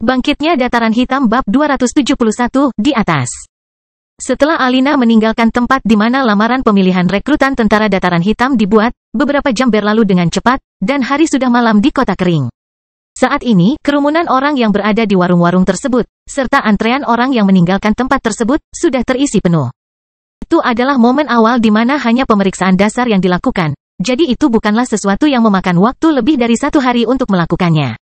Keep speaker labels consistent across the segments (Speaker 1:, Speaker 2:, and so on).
Speaker 1: Bangkitnya Dataran Hitam bab 271 di atas. Setelah Alina meninggalkan tempat di mana lamaran pemilihan rekrutan tentara Dataran Hitam dibuat, beberapa jam berlalu dengan cepat, dan hari sudah malam di Kota Kering. Saat ini, kerumunan orang yang berada di warung-warung tersebut, serta antrean orang yang meninggalkan tempat tersebut, sudah terisi penuh. Itu adalah momen awal di mana hanya pemeriksaan dasar yang dilakukan, jadi itu bukanlah sesuatu yang memakan waktu lebih dari 1 hari untuk melakukannya.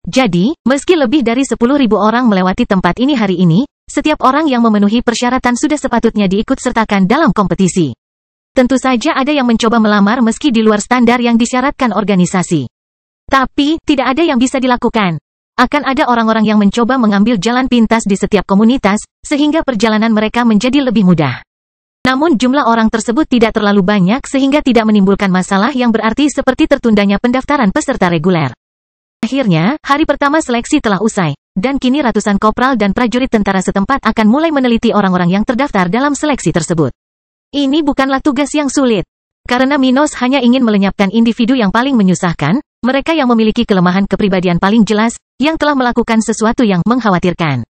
Speaker 1: Jadi, meski lebih dari 10.000 orang melewati tempat ini hari ini, setiap orang yang memenuhi persyaratan sudah sepatutnya diikut sertakan dalam kompetisi. Tentu saja ada yang mencoba melamar meski di luar standar yang disyaratkan organisasi. Tapi, tidak ada yang bisa dilakukan. Akan ada orang-orang yang mencoba mengambil jalan pintas di setiap komunitas, sehingga perjalanan mereka menjadi lebih mudah. Namun jumlah orang tersebut tidak terlalu banyak sehingga tidak menimbulkan masalah yang berarti seperti tertundanya pendaftaran peserta reguler. Akhirnya, hari pertama seleksi telah usai, dan kini ratusan kopral dan prajurit tentara setempat akan mulai meneliti orang-orang yang terdaftar dalam seleksi tersebut. Ini bukanlah tugas yang sulit. Karena Minos hanya ingin melenyapkan individu yang paling menyusahkan, mereka yang memiliki kelemahan kepribadian paling jelas, yang telah melakukan sesuatu yang mengkhawatirkan.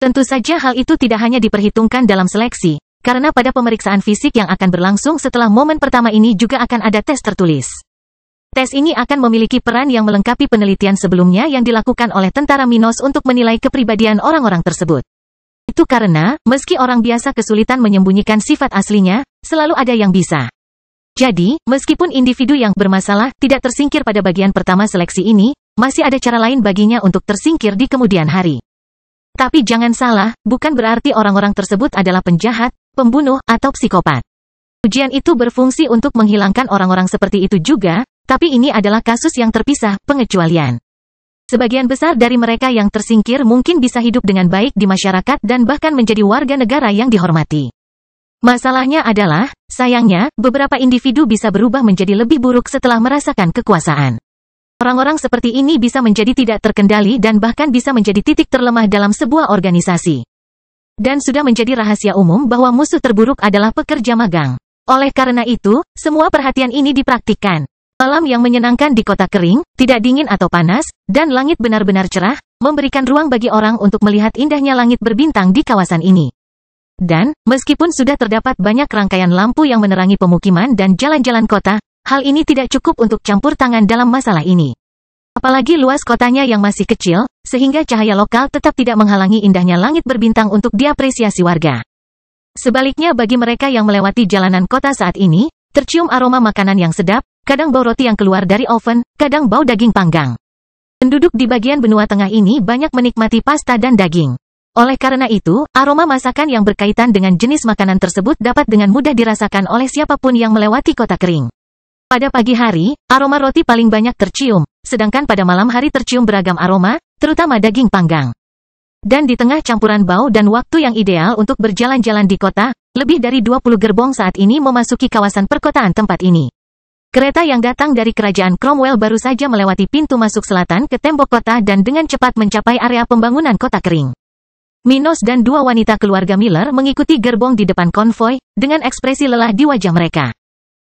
Speaker 1: Tentu saja hal itu tidak hanya diperhitungkan dalam seleksi, karena pada pemeriksaan fisik yang akan berlangsung setelah momen pertama ini juga akan ada tes tertulis. Tes ini akan memiliki peran yang melengkapi penelitian sebelumnya yang dilakukan oleh tentara Minos untuk menilai kepribadian orang-orang tersebut. Itu karena, meski orang biasa kesulitan menyembunyikan sifat aslinya, selalu ada yang bisa. Jadi, meskipun individu yang bermasalah tidak tersingkir pada bagian pertama seleksi ini, masih ada cara lain baginya untuk tersingkir di kemudian hari. Tapi jangan salah, bukan berarti orang-orang tersebut adalah penjahat, pembunuh, atau psikopat. Ujian itu berfungsi untuk menghilangkan orang-orang seperti itu juga, tapi ini adalah kasus yang terpisah, pengecualian. Sebagian besar dari mereka yang tersingkir mungkin bisa hidup dengan baik di masyarakat dan bahkan menjadi warga negara yang dihormati. Masalahnya adalah, sayangnya, beberapa individu bisa berubah menjadi lebih buruk setelah merasakan kekuasaan. Orang-orang seperti ini bisa menjadi tidak terkendali dan bahkan bisa menjadi titik terlemah dalam sebuah organisasi. Dan sudah menjadi rahasia umum bahwa musuh terburuk adalah pekerja magang. Oleh karena itu, semua perhatian ini dipraktikkan. Malam yang menyenangkan di Kota Kering, tidak dingin atau panas, dan langit benar-benar cerah, memberikan ruang bagi orang untuk melihat indahnya langit berbintang di kawasan ini. Dan, meskipun sudah terdapat banyak rangkaian lampu yang menerangi pemukiman dan jalan-jalan kota, hal ini tidak cukup untuk campur tangan dalam masalah ini. Apalagi luas kotanya yang masih kecil, sehingga cahaya lokal tetap tidak menghalangi indahnya langit berbintang untuk diapresiasi warga. Sebaliknya bagi mereka yang melewati jalanan kota saat ini, tercium aroma makanan yang sedap, kadang bau roti yang keluar dari oven, kadang bau daging panggang. Penduduk di bagian benua tengah ini banyak menikmati pasta dan daging. Oleh karena itu, aroma masakan yang berkaitan dengan jenis makanan tersebut dapat dengan mudah dirasakan oleh siapapun yang melewati Kota Kering. Pada pagi hari, aroma roti paling banyak tercium, sedangkan pada malam hari tercium beragam aroma, terutama daging panggang. Dan di tengah campuran bau dan waktu yang ideal untuk berjalan-jalan di kota, lebih dari 20 gerbong saat ini memasuki kawasan perkotaan tempat ini. Kereta yang datang dari kerajaan Cromwell baru saja melewati pintu masuk selatan ke tembok kota dan dengan cepat mencapai area pembangunan Kota Kering. Minos dan 2 wanita keluarga Miller mengikuti gerbong di depan konvoi, dengan ekspresi lelah di wajah mereka.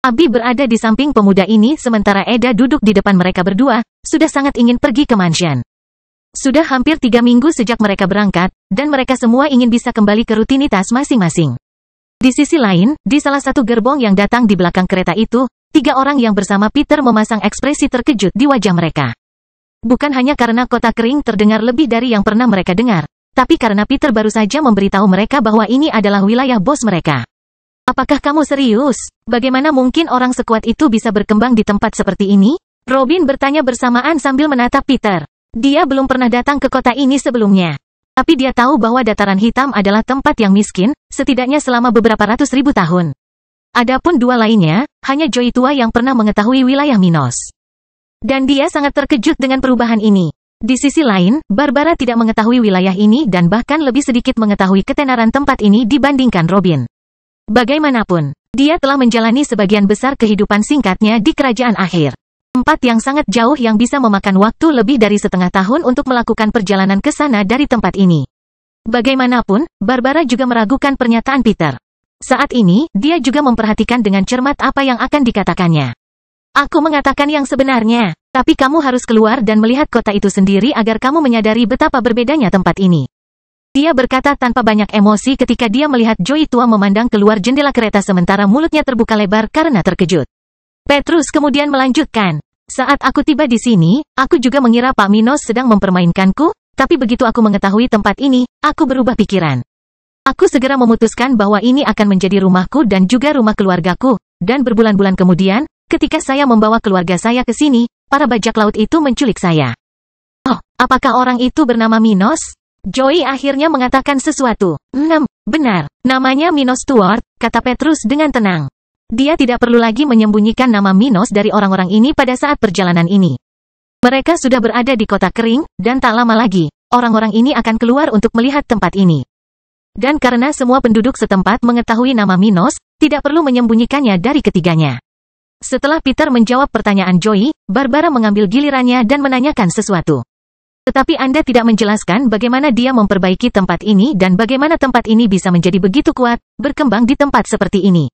Speaker 1: Abi berada di samping pemuda ini sementara Eda duduk di depan mereka berdua, sudah sangat ingin pergi ke mansion. Sudah hampir 3 minggu sejak mereka berangkat, dan mereka semua ingin bisa kembali ke rutinitas masing-masing. Di sisi lain, di salah satu gerbong yang datang di belakang kereta itu, 3 orang yang bersama Peter memasang ekspresi terkejut di wajah mereka. Bukan hanya karena Kota Kering terdengar lebih dari yang pernah mereka dengar, tapi karena Peter baru saja memberitahu mereka bahwa ini adalah wilayah bos mereka. Apakah kamu serius? Bagaimana mungkin orang sekuat itu bisa berkembang di tempat seperti ini? Robin bertanya bersamaan sambil menatap Peter. Dia belum pernah datang ke kota ini sebelumnya. Tapi dia tahu bahwa Dataran Hitam adalah tempat yang miskin, setidaknya selama beberapa ratus ribu tahun. Adapun 2 lainnya, hanya Joey tua yang pernah mengetahui wilayah Minos. Dan dia sangat terkejut dengan perubahan ini. Di sisi lain, Barbara tidak mengetahui wilayah ini dan bahkan lebih sedikit mengetahui ketenaran tempat ini dibandingkan Robin. Bagaimanapun, dia telah menjalani sebagian besar kehidupan singkatnya di kerajaan akhir. Tempat yang sangat jauh yang bisa memakan waktu lebih dari setengah tahun untuk melakukan perjalanan ke sana dari tempat ini. Bagaimanapun, Barbara juga meragukan pernyataan Peter. Saat ini, dia juga memperhatikan dengan cermat apa yang akan dikatakannya. Aku mengatakan yang sebenarnya. Tapi kamu harus keluar dan melihat kota itu sendiri agar kamu menyadari betapa berbedanya tempat ini. Dia berkata tanpa banyak emosi ketika dia melihat Joey tua memandang keluar jendela kereta sementara mulutnya terbuka lebar karena terkejut. Petrus kemudian melanjutkan, saat aku tiba di sini, aku juga mengira Pak Minos sedang mempermainkanku, tapi begitu aku mengetahui tempat ini, aku berubah pikiran. Aku segera memutuskan bahwa ini akan menjadi rumahku dan juga rumah keluargaku, dan berbulan-bulan kemudian, ketika saya membawa keluarga saya ke sini, para bajak laut itu menculik saya. Oh, apakah orang itu bernama Minos? Joey akhirnya mengatakan sesuatu. Benar, namanya Minos Stewart, kata Petrus dengan tenang. Dia tidak perlu lagi menyembunyikan nama Minos dari orang-orang ini pada saat perjalanan ini. Mereka sudah berada di kota kering, dan tak lama lagi, orang-orang ini akan keluar untuk melihat tempat ini. Dan karena semua penduduk setempat mengetahui nama Minos, tidak perlu menyembunyikannya dari ketiganya. Setelah Peter menjawab pertanyaan Joey, Barbara mengambil gilirannya dan menanyakan sesuatu. Tetapi Anda tidak menjelaskan bagaimana dia memperbaiki tempat ini dan bagaimana tempat ini bisa menjadi begitu kuat, berkembang di tempat seperti ini.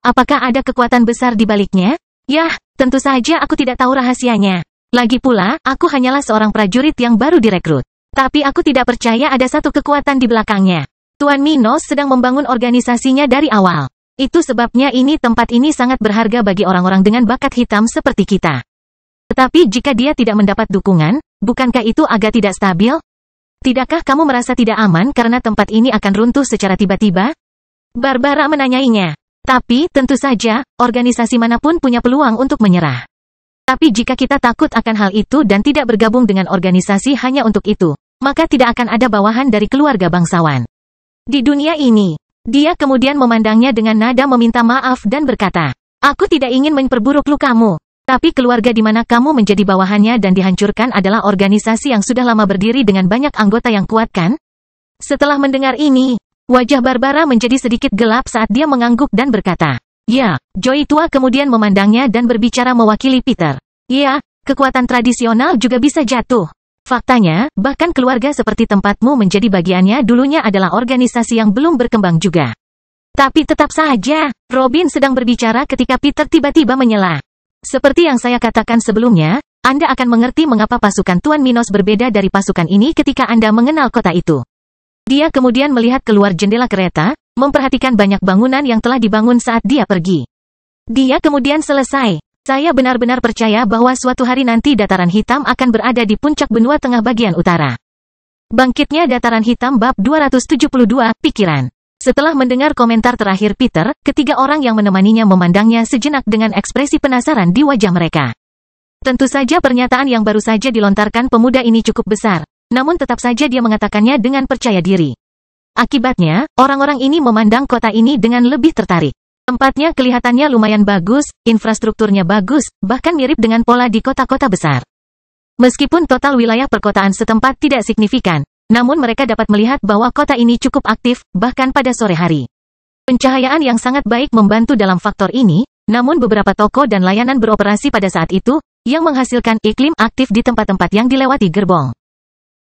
Speaker 1: Apakah ada kekuatan besar di baliknya? Yah, tentu saja aku tidak tahu rahasianya. Lagi pula, aku hanyalah seorang prajurit yang baru direkrut. Tapi aku tidak percaya ada satu kekuatan di belakangnya. Tuan Minos sedang membangun organisasinya dari awal. Itu sebabnya tempat ini sangat berharga bagi orang-orang dengan bakat hitam seperti kita. Tetapi jika dia tidak mendapat dukungan, bukankah itu agak tidak stabil? Tidakkah kamu merasa tidak aman karena tempat ini akan runtuh secara tiba-tiba? Barbara menanyainya. Tapi, tentu saja, organisasi manapun punya peluang untuk menyerah. Tapi jika kita takut akan hal itu dan tidak bergabung dengan organisasi hanya untuk itu, maka tidak akan ada bawahan dari keluarga bangsawan. Di dunia ini, dia kemudian memandangnya dengan nada meminta maaf dan berkata, aku tidak ingin memperburuk lukamu. Tapi keluarga di mana kamu menjadi bawahannya dan dihancurkan adalah organisasi yang sudah lama berdiri dengan banyak anggota yang kuat kan? Setelah mendengar ini, wajah Barbara menjadi sedikit gelap saat dia mengangguk dan berkata, ya, Joey tua kemudian memandangnya dan berbicara mewakili Peter. Ya, kekuatan tradisional juga bisa jatuh. Faktanya, bahkan keluarga seperti tempatmu menjadi bagiannya dulunya adalah organisasi yang belum berkembang juga. Tapi tetap saja, Robin sedang berbicara ketika Peter tiba-tiba menyela. Seperti yang saya katakan sebelumnya, Anda akan mengerti mengapa pasukan Tuan Minos berbeda dari pasukan ini ketika Anda mengenal kota itu. Dia kemudian melihat keluar jendela kereta, memperhatikan banyak bangunan yang telah dibangun saat dia pergi. Dia kemudian selesai. Saya benar-benar percaya bahwa suatu hari nanti dataran hitam akan berada di puncak benua tengah bagian utara. Bangkitnya dataran hitam bab 272, pikiran. Setelah mendengar komentar terakhir Peter, ketiga orang yang menemaninya memandangnya sejenak dengan ekspresi penasaran di wajah mereka. Tentu saja pernyataan yang baru saja dilontarkan pemuda ini cukup besar, namun tetap saja dia mengatakannya dengan percaya diri. Akibatnya, orang-orang ini memandang kota ini dengan lebih tertarik. Tempatnya kelihatannya lumayan bagus, infrastrukturnya bagus, bahkan mirip dengan pola di kota-kota besar. Meskipun total wilayah perkotaan setempat tidak signifikan, namun mereka dapat melihat bahwa kota ini cukup aktif, bahkan pada sore hari. Pencahayaan yang sangat baik membantu dalam faktor ini, namun beberapa toko dan layanan beroperasi pada saat itu, yang menghasilkan iklim aktif di tempat-tempat yang dilewati gerbong.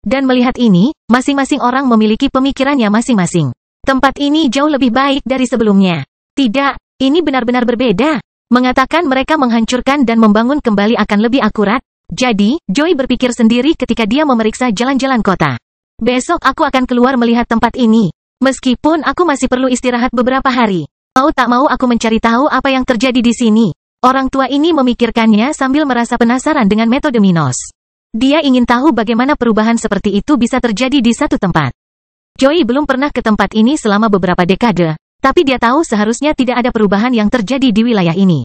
Speaker 1: Dan melihat ini, masing-masing orang memiliki pemikirannya masing-masing. Tempat ini jauh lebih baik dari sebelumnya. Tidak, ini benar-benar berbeda. Mengatakan mereka menghancurkan dan membangun kembali akan lebih akurat. Jadi, Joey berpikir sendiri ketika dia memeriksa jalan-jalan kota. Besok aku akan keluar melihat tempat ini. Meskipun aku masih perlu istirahat beberapa hari. Mau tak mau aku mencari tahu apa yang terjadi di sini. Orang tua ini memikirkannya sambil merasa penasaran dengan metode Minos. Dia ingin tahu bagaimana perubahan seperti itu bisa terjadi di satu tempat. Joey belum pernah ke tempat ini selama beberapa dekade. Tapi dia tahu seharusnya tidak ada perubahan yang terjadi di wilayah ini.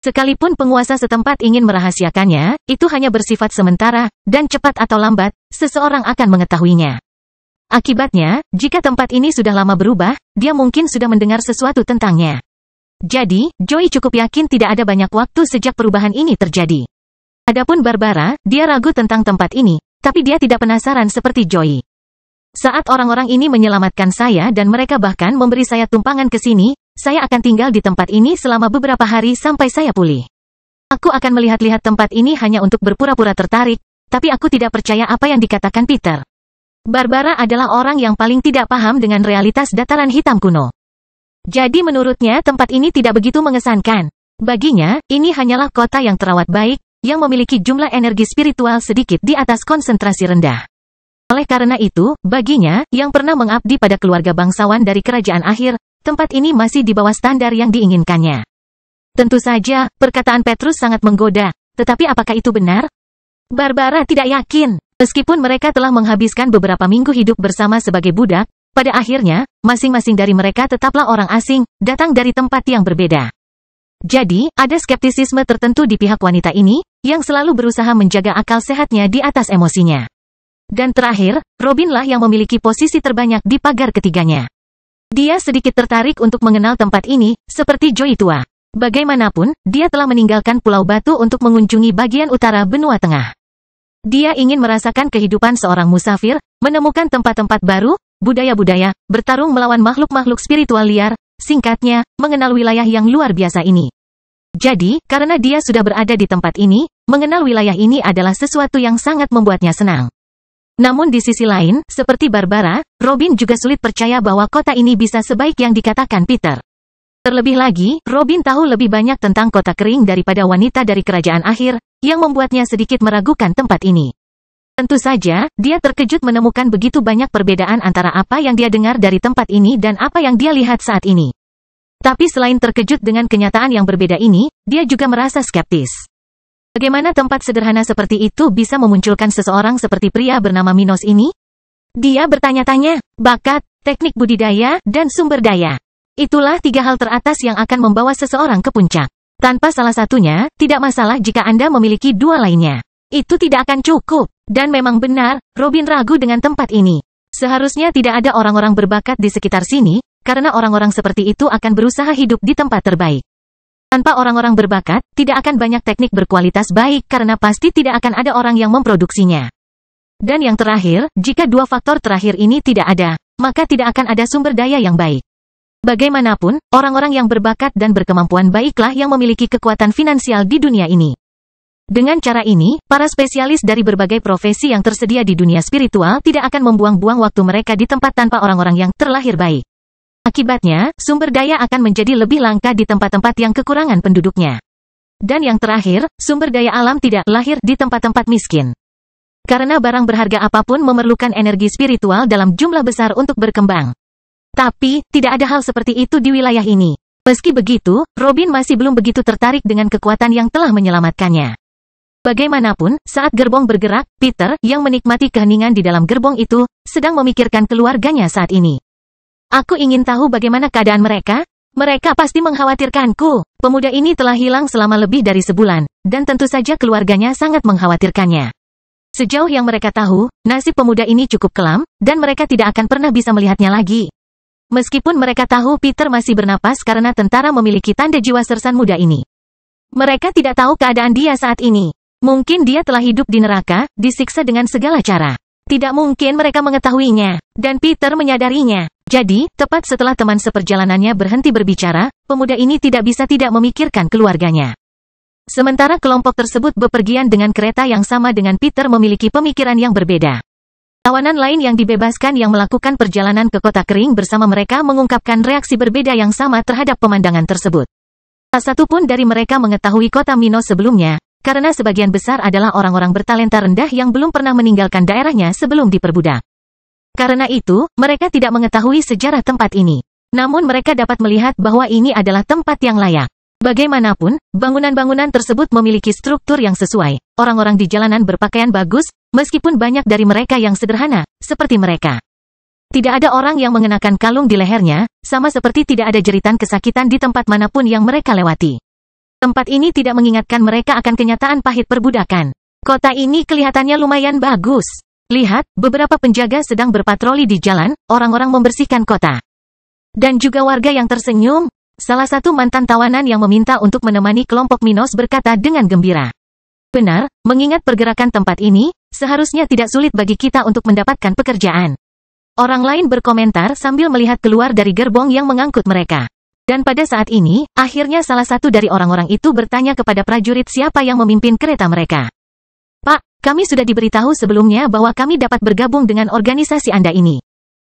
Speaker 1: Sekalipun penguasa setempat ingin merahasiakannya, itu hanya bersifat sementara, dan cepat atau lambat, seseorang akan mengetahuinya. Akibatnya, jika tempat ini sudah lama berubah, dia mungkin sudah mendengar sesuatu tentangnya. Jadi, Joey cukup yakin tidak ada banyak waktu sejak perubahan ini terjadi. Adapun Barbara, dia ragu tentang tempat ini, tapi dia tidak penasaran seperti Joey. Saat orang-orang ini menyelamatkan saya dan mereka bahkan memberi saya tumpangan ke sini, saya akan tinggal di tempat ini selama beberapa hari sampai saya pulih. Aku akan melihat-lihat tempat ini hanya untuk berpura-pura tertarik, tapi aku tidak percaya apa yang dikatakan Peter. Barbara adalah orang yang paling tidak paham dengan realitas dataran hitam kuno. Jadi menurutnya tempat ini tidak begitu mengesankan. Baginya, ini hanyalah kota yang terawat baik, yang memiliki jumlah energi spiritual sedikit di atas konsentrasi rendah. Oleh karena itu, baginya, yang pernah mengabdi pada keluarga bangsawan dari kerajaan akhir, tempat ini masih di bawah standar yang diinginkannya. Tentu saja, perkataan Petrus sangat menggoda, tetapi apakah itu benar? Barbara tidak yakin. Meskipun mereka telah menghabiskan beberapa minggu hidup bersama sebagai budak, pada akhirnya, masing-masing dari mereka tetaplah orang asing, datang dari tempat yang berbeda. Jadi, ada skeptisisme tertentu di pihak wanita ini, yang selalu berusaha menjaga akal sehatnya di atas emosinya. Dan terakhir, Robin lah yang memiliki posisi terbanyak di pagar ketiganya. Dia sedikit tertarik untuk mengenal tempat ini, seperti Joey tua. Bagaimanapun, dia telah meninggalkan Pulau Batu untuk mengunjungi bagian utara benua tengah. Dia ingin merasakan kehidupan seorang musafir, menemukan tempat-tempat baru, budaya-budaya, bertarung melawan makhluk-makhluk spiritual liar, singkatnya, mengenal wilayah yang luar biasa ini. Jadi, karena dia sudah berada di tempat ini, mengenal wilayah ini adalah sesuatu yang sangat membuatnya senang. Namun di sisi lain, seperti Barbara, Robin juga sulit percaya bahwa kota ini bisa sebaik yang dikatakan Peter. Terlebih lagi, Robin tahu lebih banyak tentang kota kering daripada wanita dari kerajaan akhir, yang membuatnya sedikit meragukan tempat ini. Tentu saja, dia terkejut menemukan begitu banyak perbedaan antara apa yang dia dengar dari tempat ini dan apa yang dia lihat saat ini. Tapi selain terkejut dengan kenyataan yang berbeda ini, dia juga merasa skeptis. Bagaimana tempat sederhana seperti itu bisa memunculkan seseorang seperti pria bernama Minos ini? Dia bertanya-tanya, bakat, teknik budidaya, dan sumber daya. Itulah 3 hal teratas yang akan membawa seseorang ke puncak. Tanpa salah satunya, tidak masalah jika Anda memiliki 2 lainnya. Itu tidak akan cukup. Dan memang benar, Robin ragu dengan tempat ini. Seharusnya tidak ada orang-orang berbakat di sekitar sini, karena orang-orang seperti itu akan berusaha hidup di tempat terbaik. Tanpa orang-orang berbakat, tidak akan banyak teknik berkualitas baik karena pasti tidak akan ada orang yang memproduksinya. Dan yang terakhir, jika 2 faktor terakhir ini tidak ada, maka tidak akan ada sumber daya yang baik. Bagaimanapun, orang-orang yang berbakat dan berkemampuan baiklah yang memiliki kekuatan finansial di dunia ini. Dengan cara ini, para spesialis dari berbagai profesi yang tersedia di dunia spiritual tidak akan membuang-buang waktu mereka di tempat tanpa orang-orang yang terlahir baik. Akibatnya, sumber daya akan menjadi lebih langka di tempat-tempat yang kekurangan penduduknya. Dan yang terakhir, sumber daya alam tidak lahir di tempat-tempat miskin. Karena barang berharga apapun memerlukan energi spiritual dalam jumlah besar untuk berkembang. Tapi, tidak ada hal seperti itu di wilayah ini. Meski begitu, Robin masih belum begitu tertarik dengan kekuatan yang telah menyelamatkannya. Bagaimanapun, saat gerbong bergerak, Peter, yang menikmati keheningan di dalam gerbong itu, sedang memikirkan keluarganya saat ini. Aku ingin tahu bagaimana keadaan mereka. Mereka pasti mengkhawatirkanku. Pemuda ini telah hilang selama lebih dari sebulan, dan tentu saja keluarganya sangat mengkhawatirkannya. Sejauh yang mereka tahu, nasib pemuda ini cukup kelam, dan mereka tidak akan pernah bisa melihatnya lagi. Meskipun mereka tahu Peter masih bernapas karena tentara memiliki tanda jiwa sersan muda ini. Mereka tidak tahu keadaan dia saat ini. Mungkin dia telah hidup di neraka, disiksa dengan segala cara. Tidak mungkin mereka mengetahuinya, dan Peter menyadarinya. Jadi, tepat setelah teman seperjalanannya berhenti berbicara, pemuda ini tidak bisa tidak memikirkan keluarganya. Sementara kelompok tersebut bepergian dengan kereta yang sama dengan Peter memiliki pemikiran yang berbeda. Tawanan lain yang dibebaskan yang melakukan perjalanan ke kota kering bersama mereka mengungkapkan reaksi berbeda yang sama terhadap pemandangan tersebut. Tak satu pun dari mereka mengetahui kota Minos sebelumnya, karena sebagian besar adalah orang-orang bertalenta rendah yang belum pernah meninggalkan daerahnya sebelum diperbudak. Karena itu, mereka tidak mengetahui sejarah tempat ini. Namun mereka dapat melihat bahwa ini adalah tempat yang layak. Bagaimanapun, bangunan-bangunan tersebut memiliki struktur yang sesuai. Orang-orang di jalanan berpakaian bagus, meskipun banyak dari mereka yang sederhana, seperti mereka. Tidak ada orang yang mengenakan kalung di lehernya, sama seperti tidak ada jeritan kesakitan di tempat manapun yang mereka lewati. Tempat ini tidak mengingatkan mereka akan kenyataan pahit perbudakan. Kota ini kelihatannya lumayan bagus. Lihat, beberapa penjaga sedang berpatroli di jalan, orang-orang membersihkan kota. Dan juga warga yang tersenyum. Salah satu mantan tawanan yang meminta untuk menemani kelompok Minos berkata dengan gembira. Benar, mengingat pergerakan tempat ini, seharusnya tidak sulit bagi kita untuk mendapatkan pekerjaan. Orang lain berkomentar sambil melihat keluar dari gerbong yang mengangkut mereka. Dan pada saat ini, akhirnya salah satu dari orang-orang itu bertanya kepada prajurit siapa yang memimpin kereta mereka. Pak, kami sudah diberitahu sebelumnya bahwa kami dapat bergabung dengan organisasi Anda ini.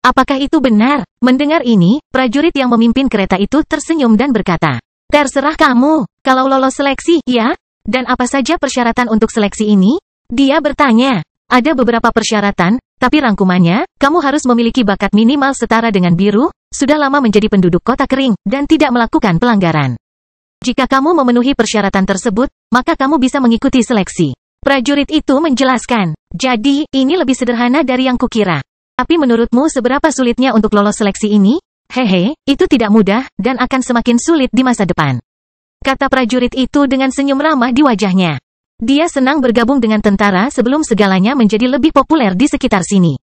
Speaker 1: Apakah itu benar? Mendengar ini, prajurit yang memimpin kereta itu tersenyum dan berkata, terserah kamu, kalau lolos seleksi, ya. Dan apa saja persyaratan untuk seleksi ini? Dia bertanya. Ada beberapa persyaratan, tapi rangkumannya, kamu harus memiliki bakat minimal setara dengan biru, sudah lama menjadi penduduk kota kering, dan tidak melakukan pelanggaran. Jika kamu memenuhi persyaratan tersebut, maka kamu bisa mengikuti seleksi. Prajurit itu menjelaskan. Jadi, ini lebih sederhana dari yang kukira. Tapi menurutmu seberapa sulitnya untuk lolos seleksi ini? Hehe, itu tidak mudah, dan akan semakin sulit di masa depan. Kata prajurit itu dengan senyum ramah di wajahnya. Dia senang bergabung dengan tentara sebelum segalanya menjadi lebih populer di sekitar sini.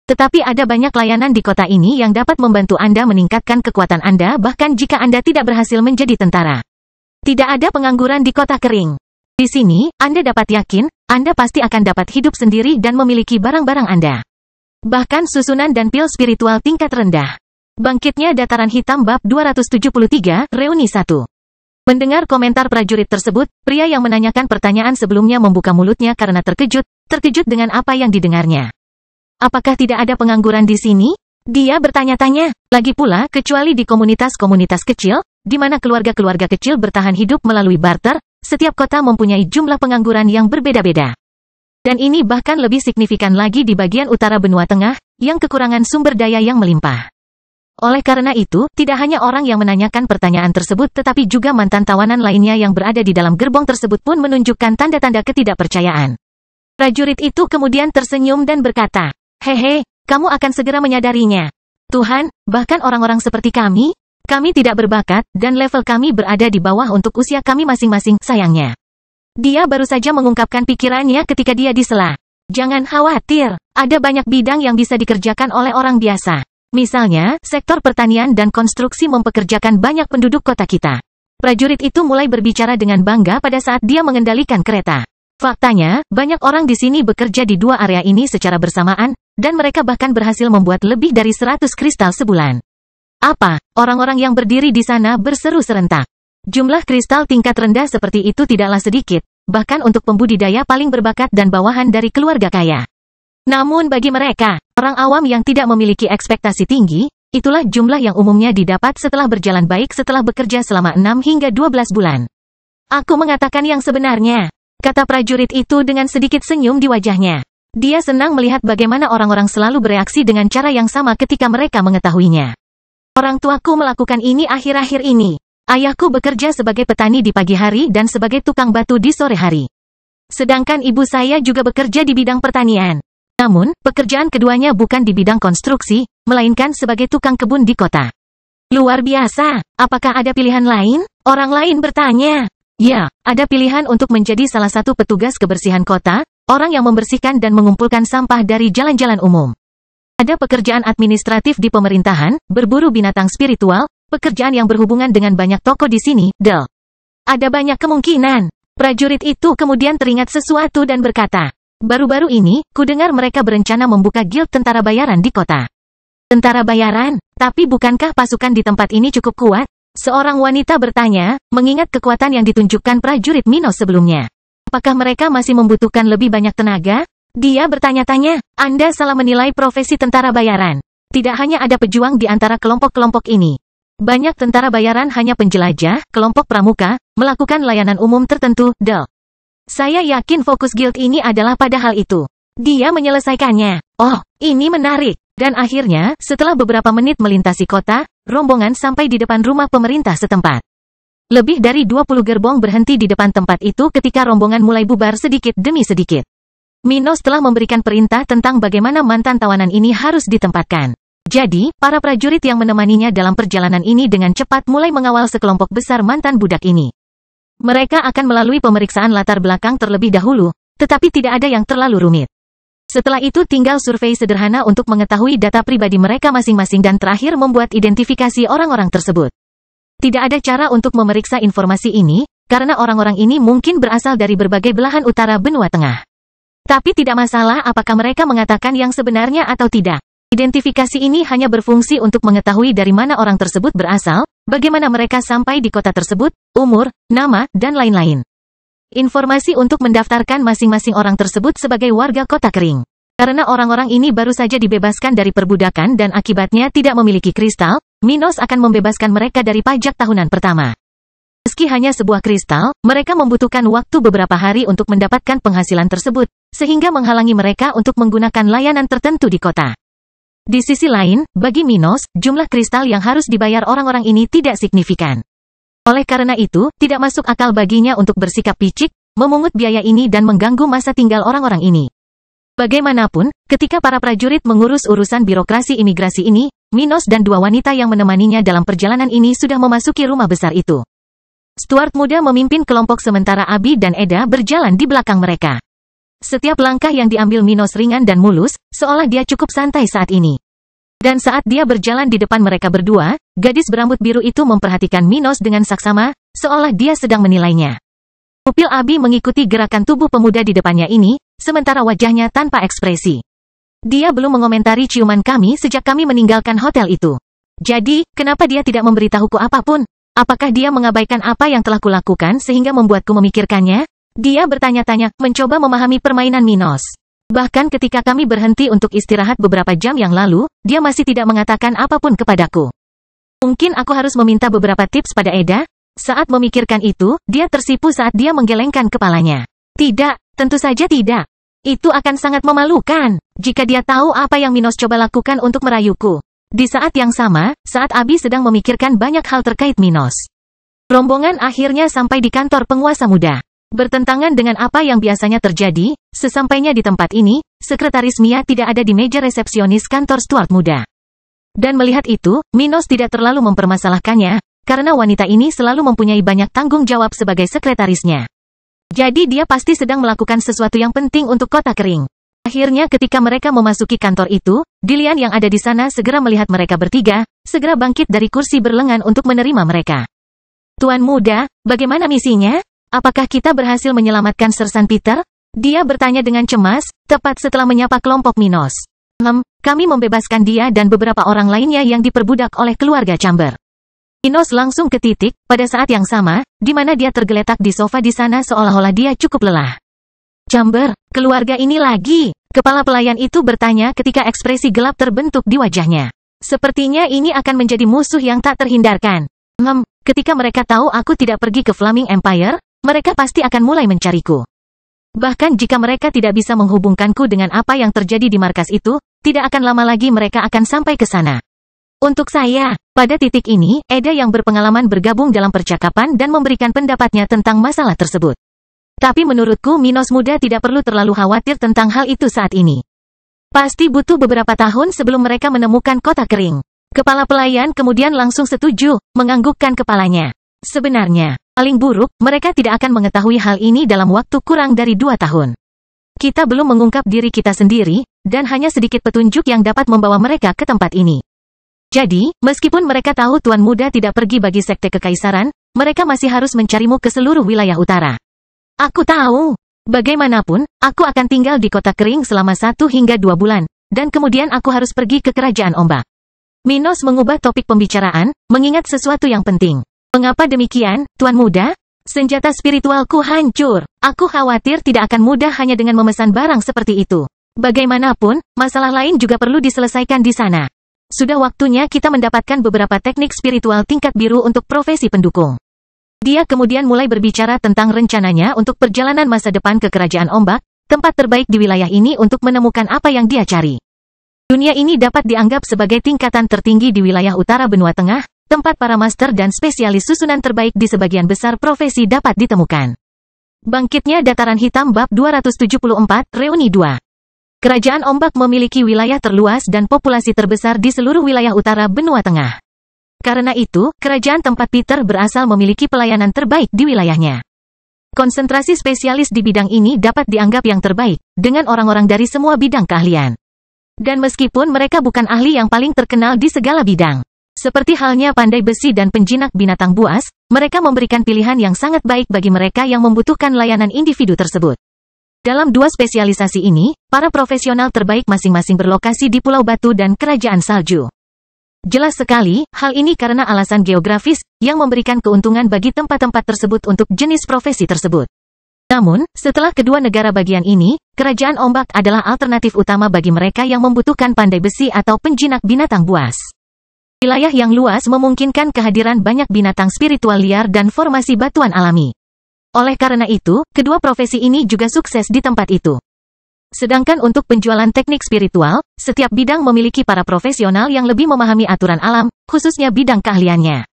Speaker 1: Tetapi ada banyak layanan di kota ini yang dapat membantu Anda meningkatkan kekuatan Anda bahkan jika Anda tidak berhasil menjadi tentara. Tidak ada pengangguran di kota kering. Di sini, Anda dapat yakin, Anda pasti akan dapat hidup sendiri dan memiliki barang-barang Anda. Bahkan susunan dan pil spiritual tingkat rendah. Bangkitnya Dataran Hitam Bab 273, Reuni 1. Mendengar komentar prajurit tersebut, pria yang menanyakan pertanyaan sebelumnya membuka mulutnya karena terkejut dengan apa yang didengarnya. Apakah tidak ada pengangguran di sini? Dia bertanya-tanya. Lagi pula, kecuali di komunitas-komunitas kecil, di mana keluarga-keluarga kecil bertahan hidup melalui barter, setiap kota mempunyai jumlah pengangguran yang berbeda-beda. Dan ini bahkan lebih signifikan lagi di bagian utara benua tengah, yang kekurangan sumber daya yang melimpah. Oleh karena itu, tidak hanya orang yang menanyakan pertanyaan tersebut tetapi juga mantan tawanan lainnya yang berada di dalam gerbong tersebut pun menunjukkan tanda-tanda ketidakpercayaan. Prajurit itu kemudian tersenyum dan berkata, "Hehe, kamu akan segera menyadarinya. Tuhan, bahkan orang-orang seperti kami tidak berbakat, dan level kami berada di bawah untuk usia kami masing-masing, sayangnya." Dia baru saja mengungkapkan pikirannya ketika dia disela. Jangan khawatir, ada banyak bidang yang bisa dikerjakan oleh orang biasa. Misalnya, sektor pertanian dan konstruksi mempekerjakan banyak penduduk kota kita. Prajurit itu mulai berbicara dengan bangga pada saat dia mengendalikan kereta. Faktanya, banyak orang di sini bekerja di dua area ini secara bersamaan, dan mereka bahkan berhasil membuat lebih dari 100 kristal sebulan. Apa? Orang-orang yang berdiri di sana berseru serentak. Jumlah kristal tingkat rendah seperti itu tidaklah sedikit, bahkan untuk pembudidaya paling berbakat dan bawahan dari keluarga kaya. Namun bagi mereka, orang awam yang tidak memiliki ekspektasi tinggi, itulah jumlah yang umumnya didapat setelah berjalan baik setelah bekerja selama 6 hingga 12 bulan. Aku mengatakan yang sebenarnya, kata prajurit itu dengan sedikit senyum di wajahnya. Dia senang melihat bagaimana orang-orang selalu bereaksi dengan cara yang sama ketika mereka mengetahuinya. Orang tuaku melakukan ini akhir-akhir ini. Ayahku bekerja sebagai petani di pagi hari dan sebagai tukang batu di sore hari. Sedangkan ibu saya juga bekerja di bidang pertanian. Namun, pekerjaan keduanya bukan di bidang konstruksi, melainkan sebagai tukang kebun di kota. Luar biasa, apakah ada pilihan lain? Orang lain bertanya. Ya, ada pilihan untuk menjadi salah satu petugas kebersihan kota, orang yang membersihkan dan mengumpulkan sampah dari jalan-jalan umum. Ada pekerjaan administratif di pemerintahan, berburu binatang spiritual, pekerjaan yang berhubungan dengan banyak toko di sini, Del. Ada banyak kemungkinan. Prajurit itu kemudian teringat sesuatu dan berkata, baru-baru ini, kudengar mereka berencana membuka guild tentara bayaran di kota. Tentara bayaran? Tapi bukankah pasukan di tempat ini cukup kuat? Seorang wanita bertanya, mengingat kekuatan yang ditunjukkan prajurit Minos sebelumnya. Apakah mereka masih membutuhkan lebih banyak tenaga? Dia bertanya-tanya, Anda salah menilai profesi tentara bayaran. Tidak hanya ada pejuang di antara kelompok-kelompok ini. Banyak tentara bayaran hanya penjelajah, kelompok pramuka, melakukan layanan umum tertentu, Del. Saya yakin fokus guild ini adalah pada hal itu. Dia menyelesaikannya. Oh, ini menarik. Dan akhirnya, setelah beberapa menit melintasi kota, rombongan sampai di depan rumah pemerintah setempat. Lebih dari 20 gerbong berhenti di depan tempat itu ketika rombongan mulai bubar sedikit demi sedikit. Minos telah memberikan perintah tentang bagaimana mantan tawanan ini harus ditempatkan. Jadi, para prajurit yang menemaninya dalam perjalanan ini dengan cepat mulai mengawal sekelompok besar mantan budak ini. Mereka akan melalui pemeriksaan latar belakang terlebih dahulu, tetapi tidak ada yang terlalu rumit. Setelah itu tinggal survei sederhana untuk mengetahui data pribadi mereka masing-masing dan terakhir membuat identifikasi orang-orang tersebut. Tidak ada cara untuk memeriksa informasi ini, karena orang-orang ini mungkin berasal dari berbagai belahan utara benua tengah. Tapi tidak masalah apakah mereka mengatakan yang sebenarnya atau tidak. Identifikasi ini hanya berfungsi untuk mengetahui dari mana orang tersebut berasal, bagaimana mereka sampai di kota tersebut, umur, nama, dan lain-lain. Informasi untuk mendaftarkan masing-masing orang tersebut sebagai warga kota kering. Karena orang-orang ini baru saja dibebaskan dari perbudakan dan akibatnya tidak memiliki kristal, Minos akan membebaskan mereka dari pajak tahunan pertama. Meski hanya sebuah kristal, mereka membutuhkan waktu beberapa hari untuk mendapatkan penghasilan tersebut, sehingga menghalangi mereka untuk menggunakan layanan tertentu di kota. Di sisi lain, bagi Minos, jumlah kristal yang harus dibayar orang-orang ini tidak signifikan. Oleh karena itu, tidak masuk akal baginya untuk bersikap picik, memungut biaya ini dan mengganggu masa tinggal orang-orang ini. Bagaimanapun, ketika para prajurit mengurus urusan birokrasi imigrasi ini, Minos dan dua wanita yang menemaninya dalam perjalanan ini sudah memasuki rumah besar itu. Stuart muda memimpin kelompok sementara Abi dan Eda berjalan di belakang mereka. Setiap langkah yang diambil Minos ringan dan mulus, seolah dia cukup santai saat ini. Dan saat dia berjalan di depan mereka berdua, gadis berambut biru itu memperhatikan Minos dengan saksama, seolah dia sedang menilainya. Pupil Abi mengikuti gerakan tubuh pemuda di depannya ini, sementara wajahnya tanpa ekspresi. Dia belum mengomentari ciuman kami sejak kami meninggalkan hotel itu. Jadi, kenapa dia tidak memberitahuku apapun? Apakah dia mengabaikan apa yang telah kulakukan sehingga membuatku memikirkannya? Dia bertanya-tanya, mencoba memahami permainan Minos. Bahkan ketika kami berhenti untuk istirahat beberapa jam yang lalu, dia masih tidak mengatakan apapun kepadaku. Mungkin aku harus meminta beberapa tips pada Eda? Saat memikirkan itu, dia tersipu saat dia menggelengkan kepalanya. Tidak, tentu saja tidak. Itu akan sangat memalukan, jika dia tahu apa yang Minos coba lakukan untuk merayuku. Di saat yang sama, saat Abi sedang memikirkan banyak hal terkait Minos. Rombongan akhirnya sampai di kantor penguasa muda. Bertentangan dengan apa yang biasanya terjadi, sesampainya di tempat ini, sekretaris Mia tidak ada di meja resepsionis kantor Stuart muda. Dan melihat itu, Minos tidak terlalu mempermasalahkannya, karena wanita ini selalu mempunyai banyak tanggung jawab sebagai sekretarisnya. Jadi dia pasti sedang melakukan sesuatu yang penting untuk kota kering. Akhirnya ketika mereka memasuki kantor itu, Dilian yang ada di sana segera melihat mereka bertiga, segera bangkit dari kursi berlengan untuk menerima mereka. Tuan muda, bagaimana misinya? Apakah kita berhasil menyelamatkan Sersan Peter? Dia bertanya dengan cemas, tepat setelah menyapa kelompok Minos. Kami membebaskan dia dan beberapa orang lainnya yang diperbudak oleh keluarga Chamber. Minos langsung ke titik, pada saat yang sama, di mana dia tergeletak di sofa di sana seolah-olah dia cukup lelah. Chamber, keluarga ini lagi. Kepala pelayan itu bertanya ketika ekspresi gelap terbentuk di wajahnya. Sepertinya ini akan menjadi musuh yang tak terhindarkan. Ketika mereka tahu aku tidak pergi ke Flaming Empire, mereka pasti akan mulai mencariku. Bahkan jika mereka tidak bisa menghubungkanku dengan apa yang terjadi di markas itu, tidak akan lama lagi mereka akan sampai ke sana. Untuk saya, pada titik ini, Eda yang berpengalaman bergabung dalam percakapan dan memberikan pendapatnya tentang masalah tersebut. Tapi menurutku Minos muda tidak perlu terlalu khawatir tentang hal itu saat ini. Pasti butuh beberapa tahun sebelum mereka menemukan kota kering. Kepala pelayan kemudian langsung setuju, menganggukkan kepalanya. Sebenarnya, paling buruk, mereka tidak akan mengetahui hal ini dalam waktu kurang dari 2 tahun. Kita belum mengungkap diri kita sendiri, dan hanya sedikit petunjuk yang dapat membawa mereka ke tempat ini. Jadi, meskipun mereka tahu Tuan Muda tidak pergi bagi sekte kekaisaran, mereka masih harus mencarimu ke seluruh wilayah utara. Aku tahu. Bagaimanapun, aku akan tinggal di kota kering selama 1 hingga 2 bulan, dan kemudian aku harus pergi ke kerajaan ombak. Minos mengubah topik pembicaraan, mengingat sesuatu yang penting. Mengapa demikian, Tuan Muda? Senjata spiritualku hancur. Aku khawatir tidak akan mudah hanya dengan memesan barang seperti itu. Bagaimanapun, masalah lain juga perlu diselesaikan di sana. Sudah waktunya kita mendapatkan beberapa teknik spiritual tingkat biru untuk profesi pendukung. Dia kemudian mulai berbicara tentang rencananya untuk perjalanan masa depan ke Kerajaan Ombak, tempat terbaik di wilayah ini untuk menemukan apa yang dia cari. Dunia ini dapat dianggap sebagai tingkatan tertinggi di wilayah utara benua tengah, tempat para master dan spesialis susunan terbaik di sebagian besar profesi dapat ditemukan. Bangkitnya Dataran Hitam Bab 274, Reuni 2. Kerajaan Ombak memiliki wilayah terluas dan populasi terbesar di seluruh wilayah utara benua tengah. Karena itu, kerajaan tempat Peter berasal memiliki pelayanan terbaik di wilayahnya. Konsentrasi spesialis di bidang ini dapat dianggap yang terbaik, dengan orang-orang dari semua bidang keahlian. Dan meskipun mereka bukan ahli yang paling terkenal di segala bidang, seperti halnya pandai besi dan penjinak binatang buas, mereka memberikan pilihan yang sangat baik bagi mereka yang membutuhkan layanan individu tersebut. Dalam 2 spesialisasi ini, para profesional terbaik masing-masing berlokasi di Pulau Batu dan Kerajaan Salju. Jelas sekali, hal ini karena alasan geografis, yang memberikan keuntungan bagi tempat-tempat tersebut untuk jenis profesi tersebut. Namun, setelah kedua negara bagian ini, Kerajaan Ombak adalah alternatif utama bagi mereka yang membutuhkan pandai besi atau penjinak binatang buas. Wilayah yang luas memungkinkan kehadiran banyak binatang spiritual liar dan formasi batuan alami. Oleh karena itu, kedua profesi ini juga sukses di tempat itu. Sedangkan untuk penjualan teknik spiritual, setiap bidang memiliki para profesional yang lebih memahami aturan alam, khususnya bidang keahliannya.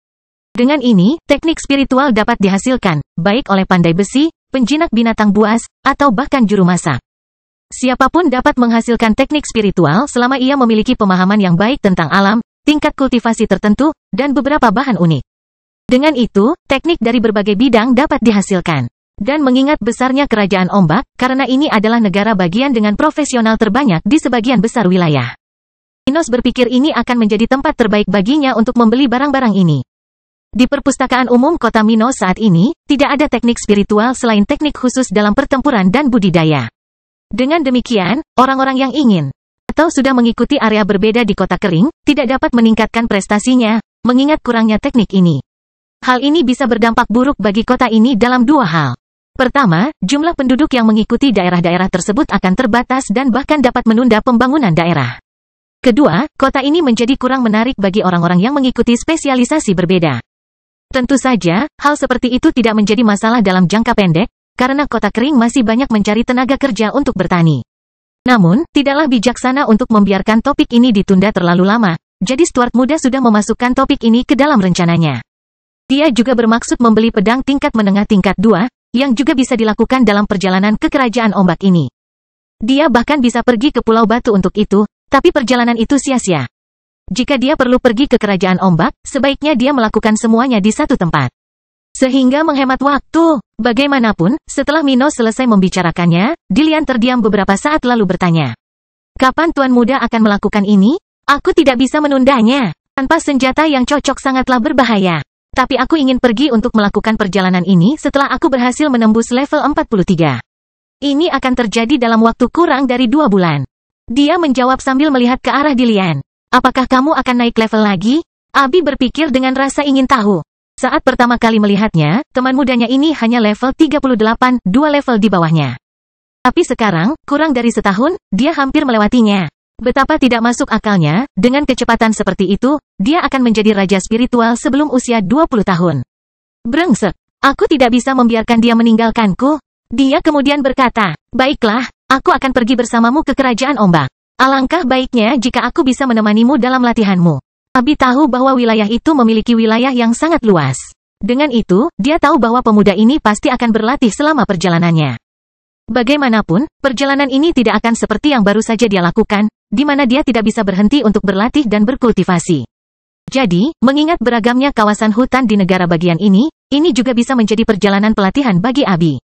Speaker 1: Dengan ini, teknik spiritual dapat dihasilkan, baik oleh pandai besi, penjinak binatang buas, atau bahkan juru masak. Siapapun dapat menghasilkan teknik spiritual selama ia memiliki pemahaman yang baik tentang alam, tingkat kultivasi tertentu, dan beberapa bahan unik. Dengan itu, teknik dari berbagai bidang dapat dihasilkan. Dan mengingat besarnya kerajaan ombak, karena ini adalah negara bagian dengan profesional terbanyak di sebagian besar wilayah. Minos berpikir ini akan menjadi tempat terbaik baginya untuk membeli barang-barang ini. Di perpustakaan umum kota Minos saat ini, tidak ada teknik spiritual selain teknik khusus dalam pertempuran dan budidaya. Dengan demikian, orang-orang yang ingin atau sudah mengikuti area berbeda di kota kering, tidak dapat meningkatkan prestasinya, mengingat kurangnya teknik ini. Hal ini bisa berdampak buruk bagi kota ini dalam dua hal. Pertama, jumlah penduduk yang mengikuti daerah-daerah tersebut akan terbatas dan bahkan dapat menunda pembangunan daerah. Kedua, kota ini menjadi kurang menarik bagi orang-orang yang mengikuti spesialisasi berbeda. Tentu saja, hal seperti itu tidak menjadi masalah dalam jangka pendek, karena kota kering masih banyak mencari tenaga kerja untuk bertani. Namun, tidaklah bijaksana untuk membiarkan topik ini ditunda terlalu lama, jadi Stuart muda sudah memasukkan topik ini ke dalam rencananya. Dia juga bermaksud membeli pedang tingkat menengah tingkat 2, yang juga bisa dilakukan dalam perjalanan ke kerajaan ombak ini. Dia bahkan bisa pergi ke Pulau Batu untuk itu, tapi perjalanan itu sia-sia. Jika dia perlu pergi ke kerajaan ombak, sebaiknya dia melakukan semuanya di satu tempat. Sehingga menghemat waktu. Bagaimanapun, setelah Minos selesai membicarakannya, Dilian terdiam beberapa saat lalu bertanya. Kapan Tuan Muda akan melakukan ini? Aku tidak bisa menundanya. Tanpa senjata yang cocok sangatlah berbahaya. Tapi aku ingin pergi untuk melakukan perjalanan ini setelah aku berhasil menembus level 43. Ini akan terjadi dalam waktu kurang dari 2 bulan. Dia menjawab sambil melihat ke arah Dilian. Apakah kamu akan naik level lagi? Abi berpikir dengan rasa ingin tahu. Saat pertama kali melihatnya, teman mudanya ini hanya level 38, 2 level di bawahnya. Tapi sekarang, kurang dari setahun, dia hampir melewatinya. Betapa tidak masuk akalnya, dengan kecepatan seperti itu, dia akan menjadi raja spiritual sebelum usia 20 tahun. Brengsek, aku tidak bisa membiarkan dia meninggalkanku. Dia kemudian berkata, baiklah, aku akan pergi bersamamu ke kerajaan ombak. Alangkah baiknya jika aku bisa menemanimu dalam latihanmu. Abi tahu bahwa wilayah itu memiliki wilayah yang sangat luas. Dengan itu, dia tahu bahwa pemuda ini pasti akan berlatih selama perjalanannya. Bagaimanapun, perjalanan ini tidak akan seperti yang baru saja dia lakukan, di mana dia tidak bisa berhenti untuk berlatih dan berkultivasi. Jadi, mengingat beragamnya kawasan hutan di negara bagian ini juga bisa menjadi perjalanan pelatihan bagi Abi.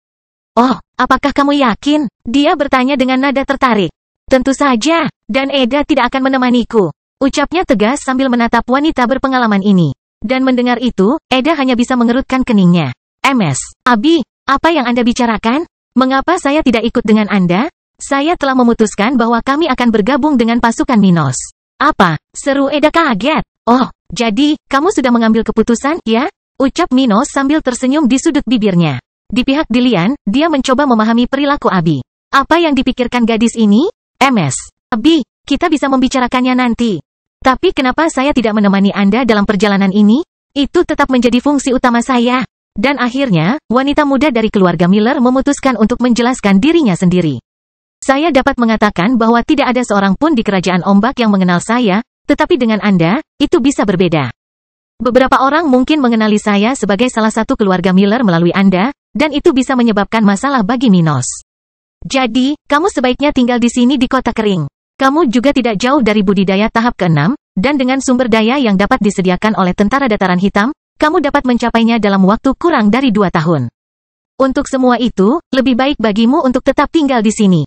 Speaker 1: Oh, apakah kamu yakin? Dia bertanya dengan nada tertarik. Tentu saja, dan Eda tidak akan menemaniku. Ucapnya tegas sambil menatap wanita berpengalaman ini. Dan mendengar itu, Eda hanya bisa mengerutkan keningnya. Abi, apa yang Anda bicarakan? Mengapa saya tidak ikut dengan Anda? Saya telah memutuskan bahwa kami akan bergabung dengan pasukan Minos. Apa? Seru Eda kaget. Oh, jadi, kamu sudah mengambil keputusan, ya? Ucap Minos sambil tersenyum di sudut bibirnya. Di pihak Dilian, dia mencoba memahami perilaku Abi. Apa yang dipikirkan gadis ini? Abi, kita bisa membicarakannya nanti. Tapi kenapa saya tidak menemani Anda dalam perjalanan ini? Itu tetap menjadi fungsi utama saya. Dan akhirnya, wanita muda dari keluarga Miller memutuskan untuk menjelaskan dirinya sendiri. Saya dapat mengatakan bahwa tidak ada seorang pun di kerajaan ombak yang mengenal saya, tetapi dengan Anda, itu bisa berbeda. Beberapa orang mungkin mengenali saya sebagai salah satu keluarga Miller melalui Anda, dan itu bisa menyebabkan masalah bagi Minos. Jadi, kamu sebaiknya tinggal di sini di kota kering. Kamu juga tidak jauh dari budidaya tahap ke-6, dan dengan sumber daya yang dapat disediakan oleh tentara dataran hitam, kamu dapat mencapainya dalam waktu kurang dari 2 tahun. Untuk semua itu, lebih baik bagimu untuk tetap tinggal di sini.